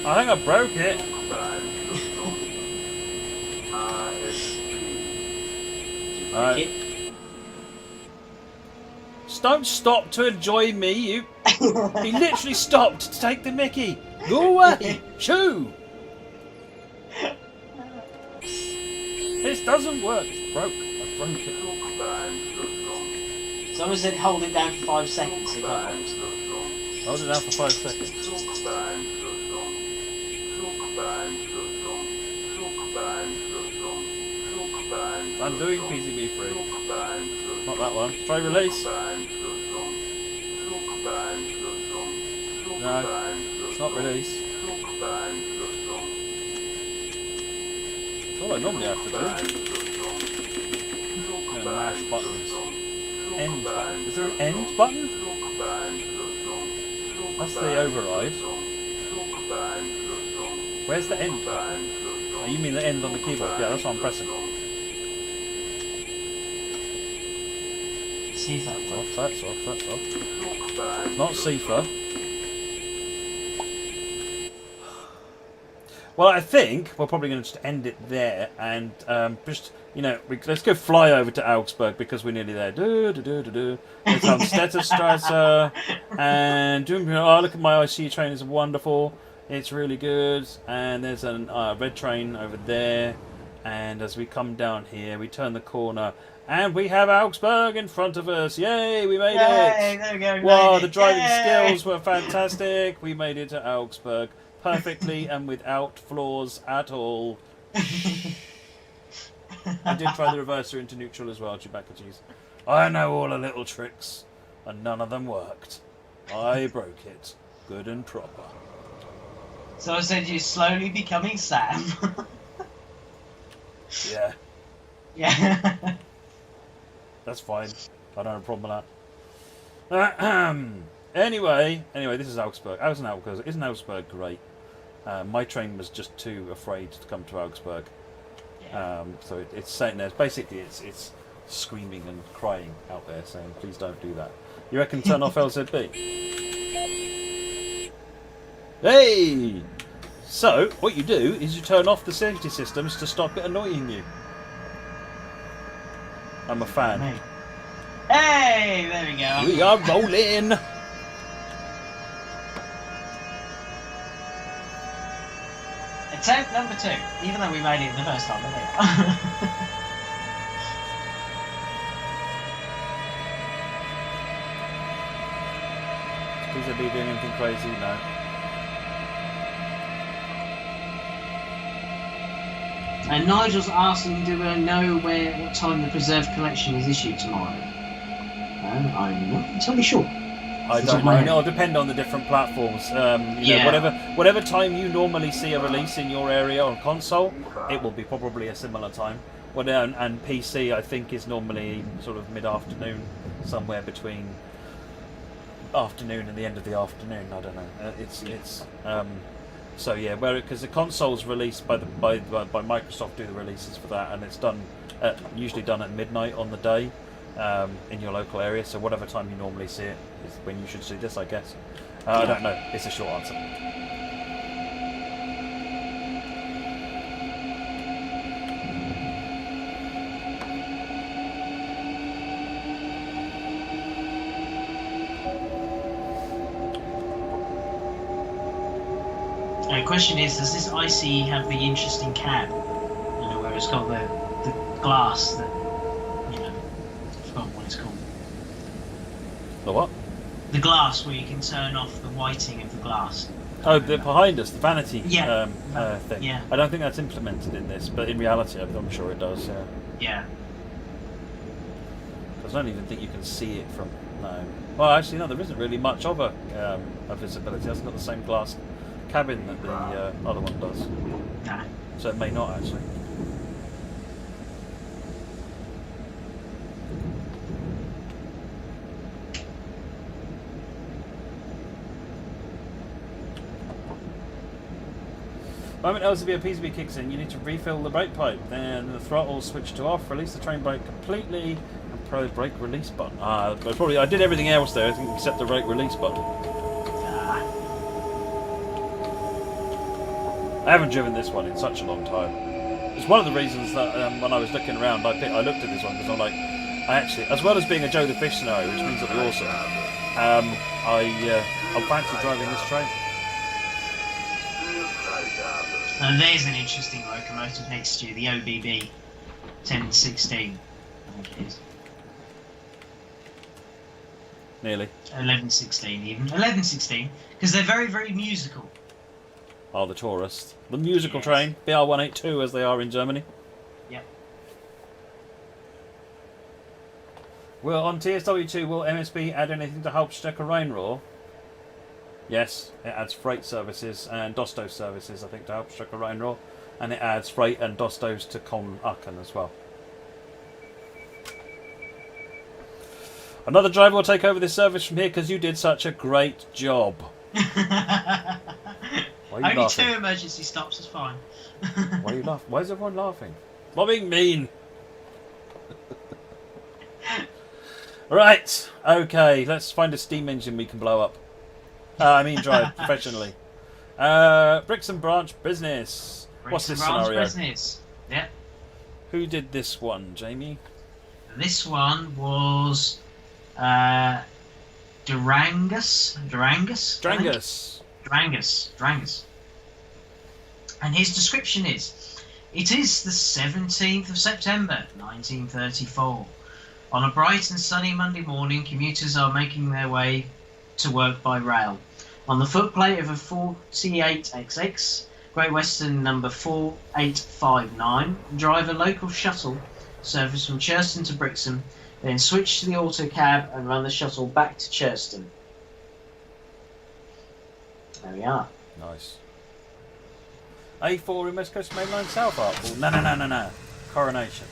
I think I broke it. Alright. Don't stop to enjoy me, you. He literally stopped to take the mickey. Go away. Shoo. This doesn't work. It's broke. I broke it. Someone said hold it down for 5 seconds. See if that works. Hold it down for 5 seconds. Undoing PCB free. Not that one. Try release. No, it's not release. That's all I normally have to do. I'm gonna mash buttons. End button. Is there an end button? That's the override. Where's the end button? Oh, you mean the end on the keyboard? Yeah, that's what I'm pressing. See if that works. That's off, that's off. It's not CIFA. Well, I think we're probably going to just end it there and just, you know, let's go fly over to Augsburg because we're nearly there. It's on Stetterstrasse and oh, look at my IC train, it's wonderful. It's really good. And there's a red train over there. And as we come down here, we turn the corner and we have Augsburg in front of us. Yay, we made it. There we go. Wow, the driving skills were fantastic. We made it to Augsburg perfectly and without flaws at all. I did try the reverser into neutral as well, Chewbacca cheese. I know all the little tricks, and none of them worked. I broke it, good and proper. So I said you're slowly becoming Sam. Yeah. Yeah. That's fine. I don't have a problem with that. Anyway, this is Augsburg. Isn't Augsburg great? My train was just too afraid to come to Augsburg. So it's saying there. Basically, it's screaming and crying out there, saying, "Please don't do that." You reckon turn off LZB? Hey! So what you do is you turn off the safety systems to stop it annoying you. I'm a fan. Hey, there we go. We are rolling. Attempt number 2, even though we made it the first time, but there. Is it be doing anything crazy? No. And Nigel's asking, do we know what time the preserved collection is issued tomorrow? I'm not entirely sure. I don't know. It'll depend on the different platforms. You know, whatever time you normally see a release in your area on console, it will be probably a similar time. And PC, I think, is normally sort of mid-afternoon, somewhere between afternoon and the end of the afternoon. I don't know. So yeah, because the console's released by Microsoft, do the releases for that, and it's done usually done at midnight on the day. In your local area, so whatever time you normally see it is when you should see this, I guess. I don't know. It's a short answer. The question is, does this ICE have the interesting cab? You know, where it's got the glass that, you know, I forgot what it's called. The what? The glass where you can turn off the whiting of the glass. Oh, the behind us, the vanity thing. Yeah. I don't think that's implemented in this, but in reality, I'm sure it does. Yeah. Yeah. I don't even think you can see it from. No. Well, actually, no. There isn't really much of a visibility. It hasn't got the same glass cabin that the other one does. Nah. So it may not actually. The moment LZB PCB kicks in, you need to refill the brake pipe. Then the throttle switch to off, release the train brake completely, and press brake release button. I did everything else there, I think, except the brake release button. I haven't driven this one in such a long time. It's one of the reasons that when I was looking around, I looked at this one because I'm like, I actually, as well as being a Joe the Fish scenario, which means it'll be awesome, I fancy driving this train. And there's an interesting locomotive next to you, the OBB 1016, I think it is. Nearly. 1116 even. 1116, because they're very, very musical. Oh, the tourist. The musical Yes. train, BR182 as they are in Germany. Yep. Well, on TS2, will MSB add anything to Hauptstrecke Rheinrohr? Yes, it adds freight services and Dostos services, I think, to Hauptstrecke Rheinrohr. And it adds freight and Dostos to Aachen as well. Another driver will take over this service from here because you did such a great job. Why are you Only laughing? 2 emergency stops is fine. Why are you laughing? Why is everyone laughing? Not being mean. Right. Okay. Let's find a steam engine we can blow up. I mean, drive professionally. Bricks and Branch Business. What's this scenario? Business. Yep. Who did this one, Jamie? This one was Durangus. And his description is, it is the 17th of September 1934. On a bright and sunny Monday morning, commuters are making their way to work by rail. On the footplate of a 48XX, Great Western number 4859, drive a local shuttle service from Churston to Brixham, then switch to the auto cab and run the shuttle back to Churston. There we are. Nice. A4 in West Coast Mainline South Hartlepool. No. Coronation.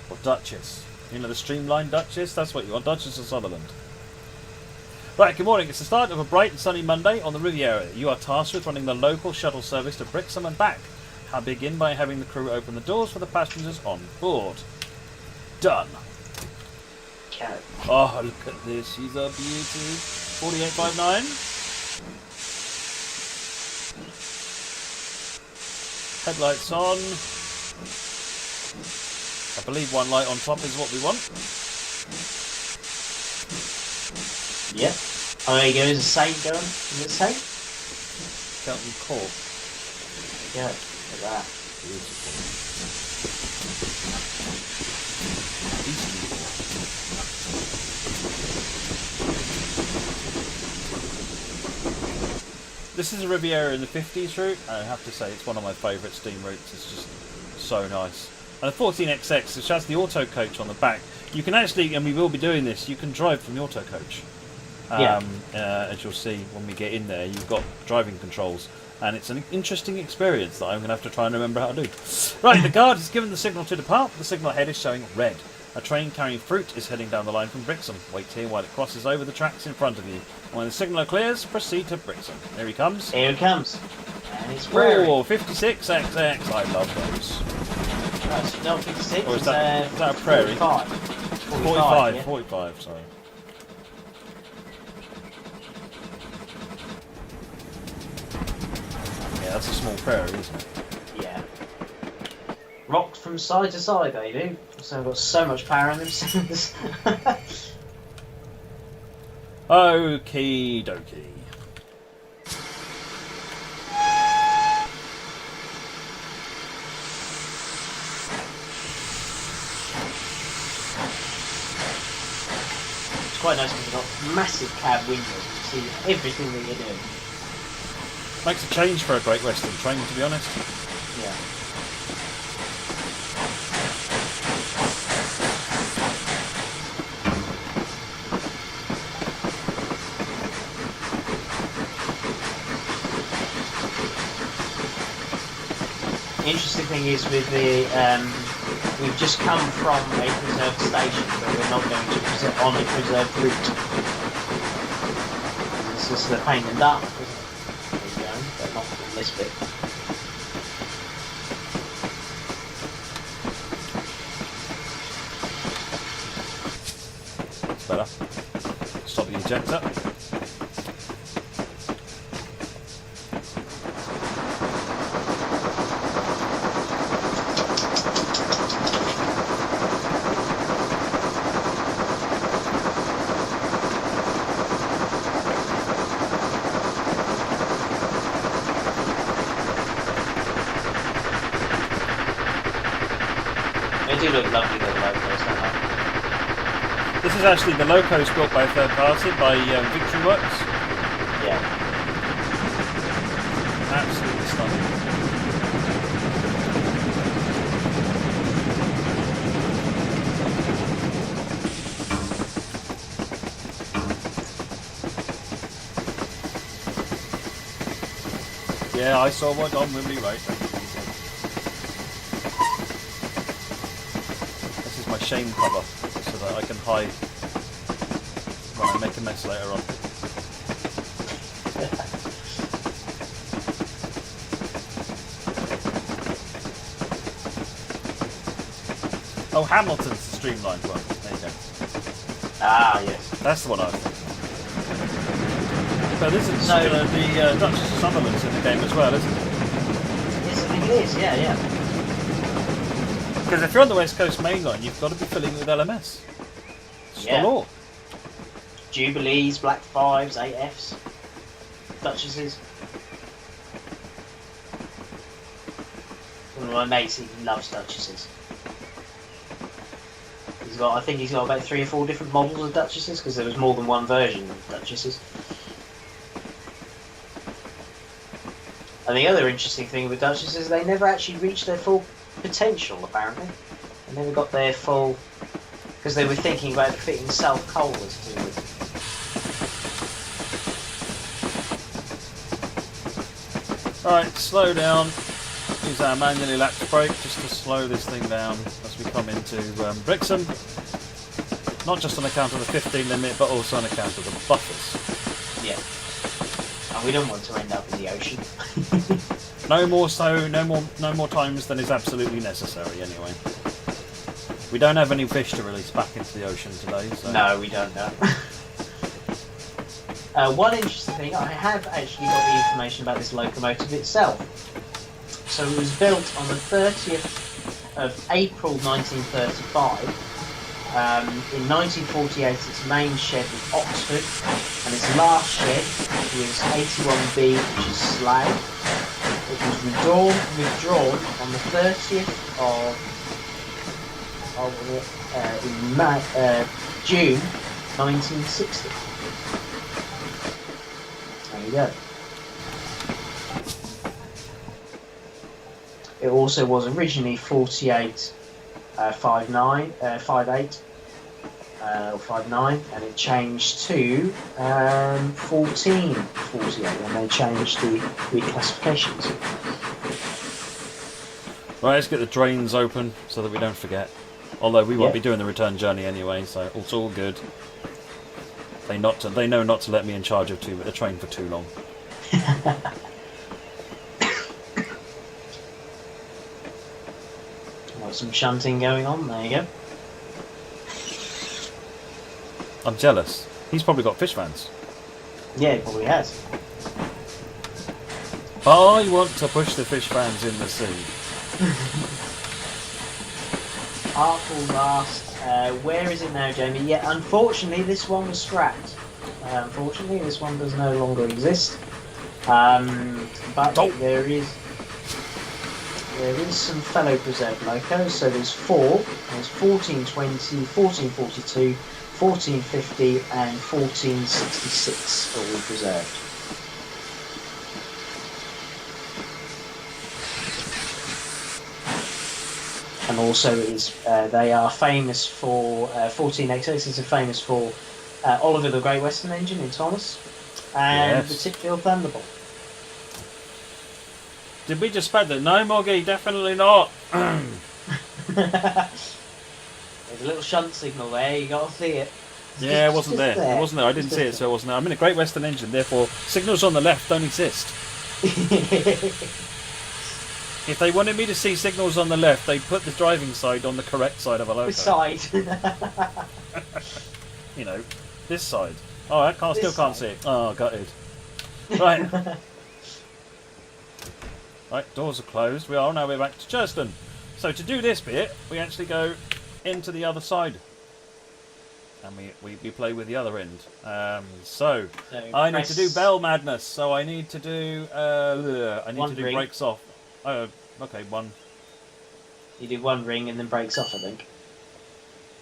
Or Duchess. You know the streamlined Duchess? That's what you want. Duchess of Sutherland. Right, good morning. It's the start of a bright and sunny Monday on the Riviera. You are tasked with running the local shuttle service to Brixham and back. I'll begin by having the crew open the doors for the passengers on board. Done. Okay. Oh, look at this. She's a beauty. 4859. Headlights on. I believe one light on top is what we want. Yep. Oh, there you go. There's a saint going. Is it a saint? Kelton Court. There you go. Look at that. Beautiful. This is a Riviera in the 50s route. I have to say it's one of my favourite steam routes. It's just so nice. And the 14XX, which has the auto coach on the back, you can actually, and we will be doing this, you can drive from the auto coach. As you'll see when we get in there, you've got driving controls, and it's an interesting experience that I'm going to have to try and remember how to do. Right, the guard has given the signal to depart. The signal head is showing red. A train carrying fruit is heading down the line from Brixham. Wait here while it crosses over the tracks in front of you. When the signal clears, proceed to Brixham. Here he comes. Here it comes. And it's Prairie. Oh, 56XX. I love those. That's not 56. Or is that a Prairie? 45. 45, yeah. 45, sorry. Yeah, that's a small Prairie, isn't it? Yeah. Rocked from side to side, they do. So I've got so much power in them cylinders. Okie dokie. It's quite nice because they've got massive cab windows. You see everything that you're doing. Makes a change for a Great Western train, to be honest. Yeah. The interesting thing is with the we've just come from a preserved station, but we're not going to on a preserved route. This is the pain in the dark, isn't it? There you go, but not on this bit. That's better. Stop the ejector. They do look lovely, little locos, don't they? This is actually the locos built by a third party, by Victory Works. Yeah. Absolutely stunning. Yeah, I saw one on Wimbley Road. This is my shame cover, so that I can hide when I make a mess later on. Oh, Hamilton's the streamlined one. There you go. Ah, yes. That's the one I was thinking. But this is So- the Duchess of Sutherland's in the game as well, isn't it? Yes, I think it is. Yeah, yeah. Because if you're on the West Coast Main Line, you've got to be filling it with LMS. It's Yeah. the law. Jubilees, Black Fives, 8Fs, Duchesses. One of my mates, he loves Duchesses. I think he's got about 3 or 4 different models of Duchesses because there was more than one version of Duchesses. And the other interesting thing with Duchesses is they never actually reached their full potential, apparently. They never got their full... because they were thinking about fitting South Colas to it. Alright, slow down. Use our manually latch brake just to slow this thing down as we come into Brixham. Not just on account of the 15 limit, but also on account of the buffers. Yeah. And we don't want to end up in the ocean. No more times than is absolutely necessary anyway. We don't have any fish to release back into the ocean today, so... No, we don't know. One interesting thing, I have actually got the information about this locomotive itself. So it was built on the 30th of April 1935. In 1948 its main shed was Oxford, and its last shed was 81B, which is Slough. It was withdrawn on the 30th of June 1960. There you go. It also was originally 48 58 or 59, and it changed to 1448 when they changed the reclassifications. Right, let's get the drains open so that we don't forget. Although we won't be doing the return journey anyway, so it's all good. They know not to let me in charge of the train for too long. Got some shunting going on, there you go. I'm jealous. He's probably got fish fans. Yeah, he probably has. I want to push the fish fans in the sea. Artful Last, where is it now, Jamie? Yeah, unfortunately this one was scrapped. Unfortunately this one does no longer exist. But there is some fellow preserved locos, so there's 4. There's 1420, 1442, 1450 and 1466 all preserved. And also they are famous for 14XX is famous for Oliver the Great Western engine in Thomas and the Titfield Thunderbolt. Did we just spread that? No, Moggy, definitely not. There's a little shunt signal there, you got to see it. Yeah, it wasn't there. It wasn't there. I didn't see it, so it wasn't there. I'm in a Great Western engine, therefore signals on the left don't exist. If they wanted me to see signals on the left, they put the driving side on the correct side of a loco. Which side? You know, this side. Oh, I still can't see it. Oh, gutted. Right. Right, doors are closed. We are on our way back to Churston. So to do this bit, we actually go into the other side. And we play with the other end. So I need to do Bell Madness. So I need to do do brakes off. Okay, 1. You do one ring and then brakes off, I think.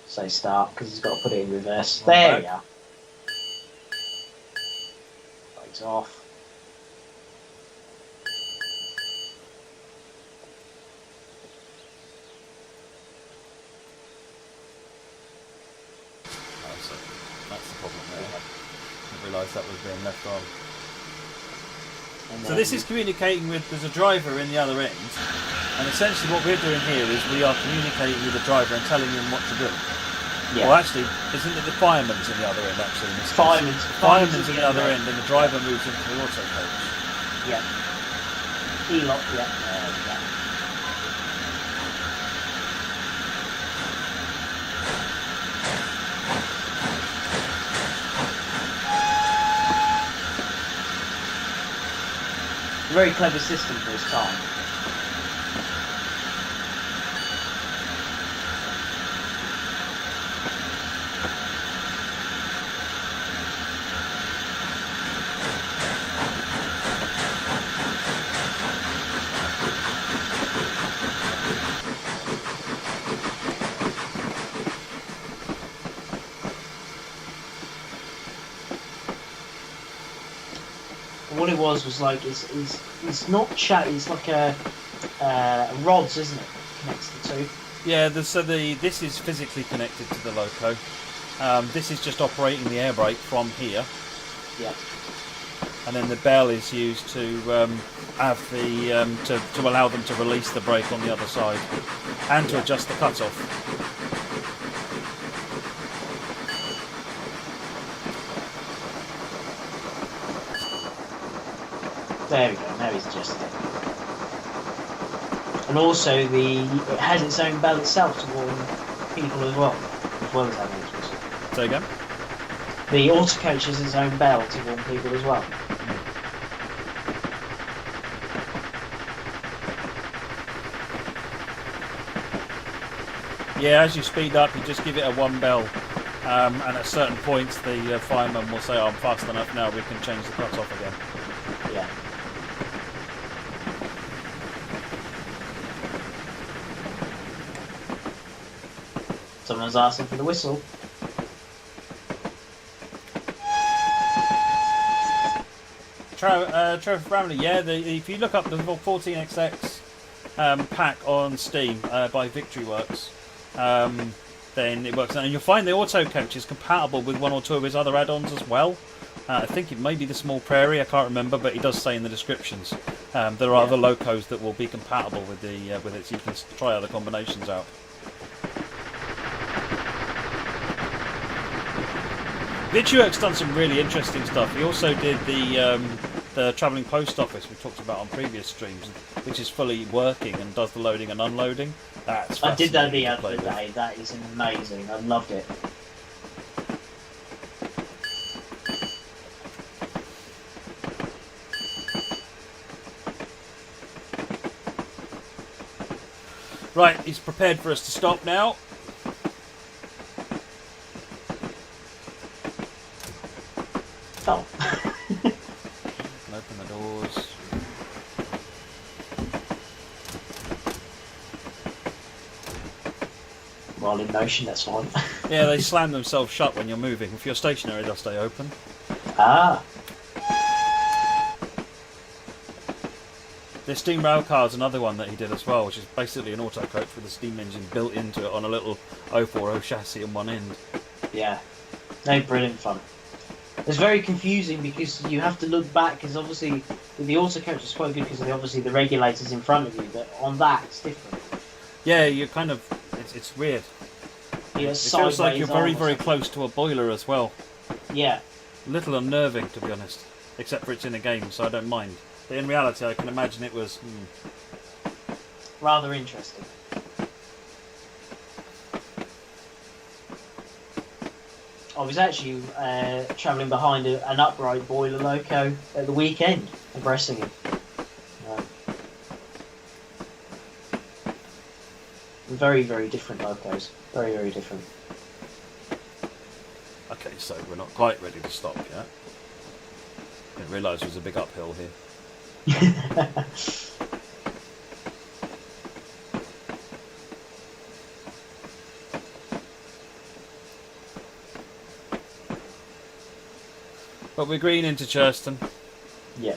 So start, because he's got to put it in reverse. One There back. we are. Brakes off. Oh, so that's the problem there. I realised that was being left on. And So then- this is communicating with, there's a driver in the other end, and essentially what we're doing here is we are communicating with the driver and telling him what to do. Yeah. Well, actually, isn't it the fireman's in the other end, actually? In this case? Fireman's in the other end, and the driver moves into the auto coach. Yeah. E-lock, yeah. There we go. Very clever system for his time. What it was like it's not chat. It's like a rods, isn't it? Connects the two. Yeah, this is physically connected to the loco. This is just operating the air brake from here, Yeah. and then the bell is used to have the to allow them to release the brake on the other side, and to adjust the cutoff. There we go. Now he's adjusted it. And also it has its own bell itself to warn people as well as animals. Say again? The auto coach has its own bell to warn people as well. Yeah, as you speed up, you just give it a one bell, and at certain points the fireman will say, "Oh, I'm fast enough now, we can change the cutoff again." Yeah. Someone's asking for the whistle. Trevor Bramley, yeah, if you look up the 14XX pack on Steam by Victory Works, then it works. And you'll find the auto coach is compatible with one or two of his other add-ons as well. I think it may be the Small Prairie, I can't remember, but he does say in the descriptions there are other locos that will be compatible with it, so you can try other combinations out. VitchUX done some really interesting stuff. He also did the travelling post office we talked about on previous streams, which is fully working and does the loading and unloading. That's I did that the fascinating to play other with. day. That is amazing. I loved it. Right, he's prepared for us to stop now. Oh. And open the doors. While in motion, that's fine. Yeah, they slam themselves shut when you're moving. If you're stationary, they'll stay open. Ah. The steam rail car's another one that he did as well, which is basically an auto coach with a steam engine built into it on a little 040 chassis on one end. Yeah. No, brilliant fun. It's very confusing because you have to look back, because obviously with the auto coach it's quite good because obviously the regulator's in front of you, but on that it's different. Yeah, you're kind of... It's weird. You're It feels like you're very, very close. close to a boiler as well. Yeah. A little unnerving, to be honest. Except for it's in a game, so I don't mind. But in reality, I can imagine it was... Rather interesting. I was actually travelling behind an upright boiler loco at the weekend, abreasting it. Very, very different locos. Very, very different. Okay, so we're not quite ready to stop yet. Didn't realise there was a big uphill here. But we're green into Churston. Yeah.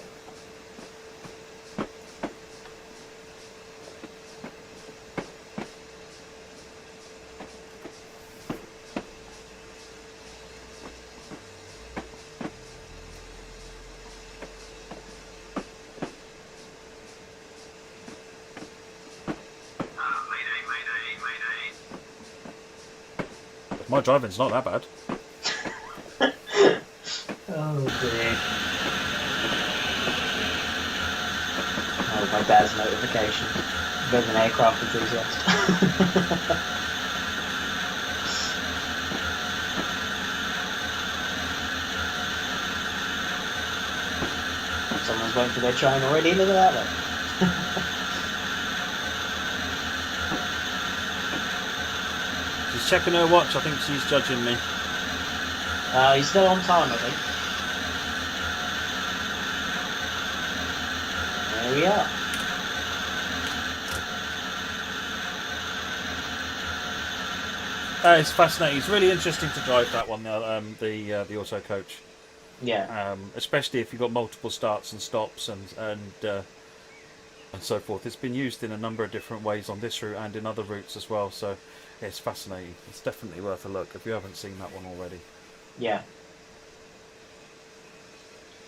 My driving's not that bad. Oh dear. Oh, my dad's notification. Bit of an aircraft enthusiast. Someone's waiting for their train already. Look at that one. She's checking her watch. I think she's judging me. He's still on time, I think. There we are. It's fascinating. It's really interesting to drive that one, the auto coach. Yeah. Especially if you've got multiple starts and stops and so forth. It's been used in a number of different ways on this route and in other routes as well. So it's fascinating. It's definitely worth a look if you haven't seen that one already. Yeah.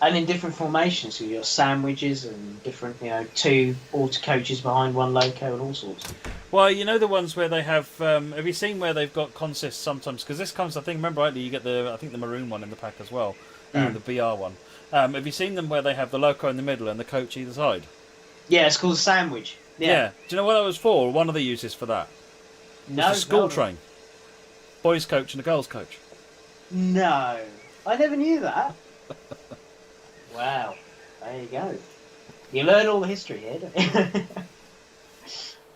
And in different formations, so you've got sandwiches and different, two auto coaches behind one loco and all sorts. Well, you know the ones where they have you seen where they've got consists sometimes? Because this comes, I think, remember rightly, you get the maroon one in the pack as well, the BR one. Have you seen them where they have the loco in the middle and the coach either side? Yeah, it's called a sandwich. Yeah. Do you know what that was for? One of the uses for that. No. It's a school train. Boys' coach and a girls' coach. No. I never knew that. Wow. There you go. You learn all the history here, don't you?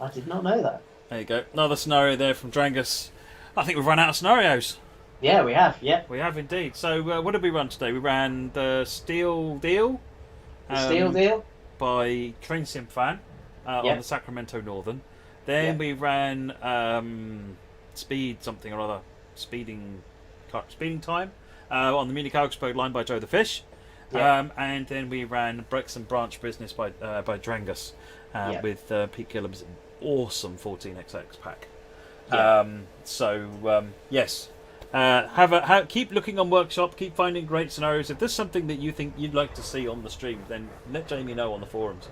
I did not know that. There you go. Another scenario there from Drangus. I think we've run out of scenarios. Yeah, we have. Yeah. We have indeed. So what did we run today? We ran the Steel Deal. Steel Deal? By Train Sim Fan on the Sacramento Northern. Then we ran Speeding Time on the Munich Augsburg line by Joe the Fish. And then we ran Bricks and Branch Business by Drangus with Pete Gillam's awesome 14XX pack. Yes. Keep looking on Workshop, keep finding great scenarios. If there's something that you think you'd like to see on the stream, then let Jamie know on the forums.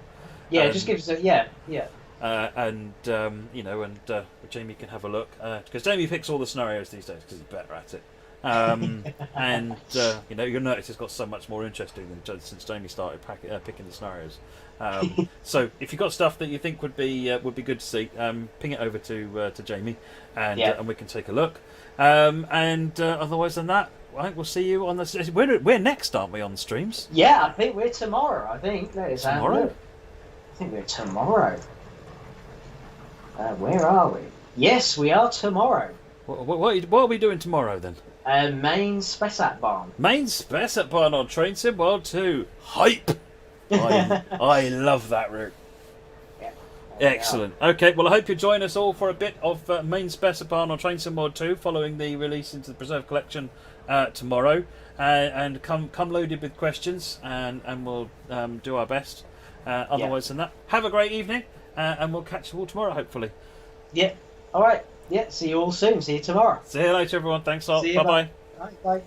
Yeah, just give us a Jamie can have a look because Jamie picks all the scenarios these days because he's better at it. You'll notice it's got so much more interesting than since Jamie started picking the scenarios. So if you've got stuff that you think would be good to see, ping it over to Jamie, and we can take a look. Otherwise than that, I think we'll see you on the. We're next, aren't we, on the streams? Yeah, I think we're tomorrow. I think tomorrow. I think we're tomorrow. Where are we? Yes, we are tomorrow. What are we doing tomorrow then? Main Spessart Barn. Main Spessart Barn on Train Sim World 2. Hype! I love that route. Yeah. Excellent. Okay, well I hope you join us all for a bit of Main Spessart Barn on Train Sim World 2 following the release into the Preserve Collection tomorrow. And come loaded with questions and we'll do our best. Otherwise than that, have a great evening and we'll catch you all tomorrow hopefully. Yeah. Alright. Yeah, see you all soon. See you tomorrow. See you later everyone. Thanks a lot. Bye-bye. Bye-bye. Bye.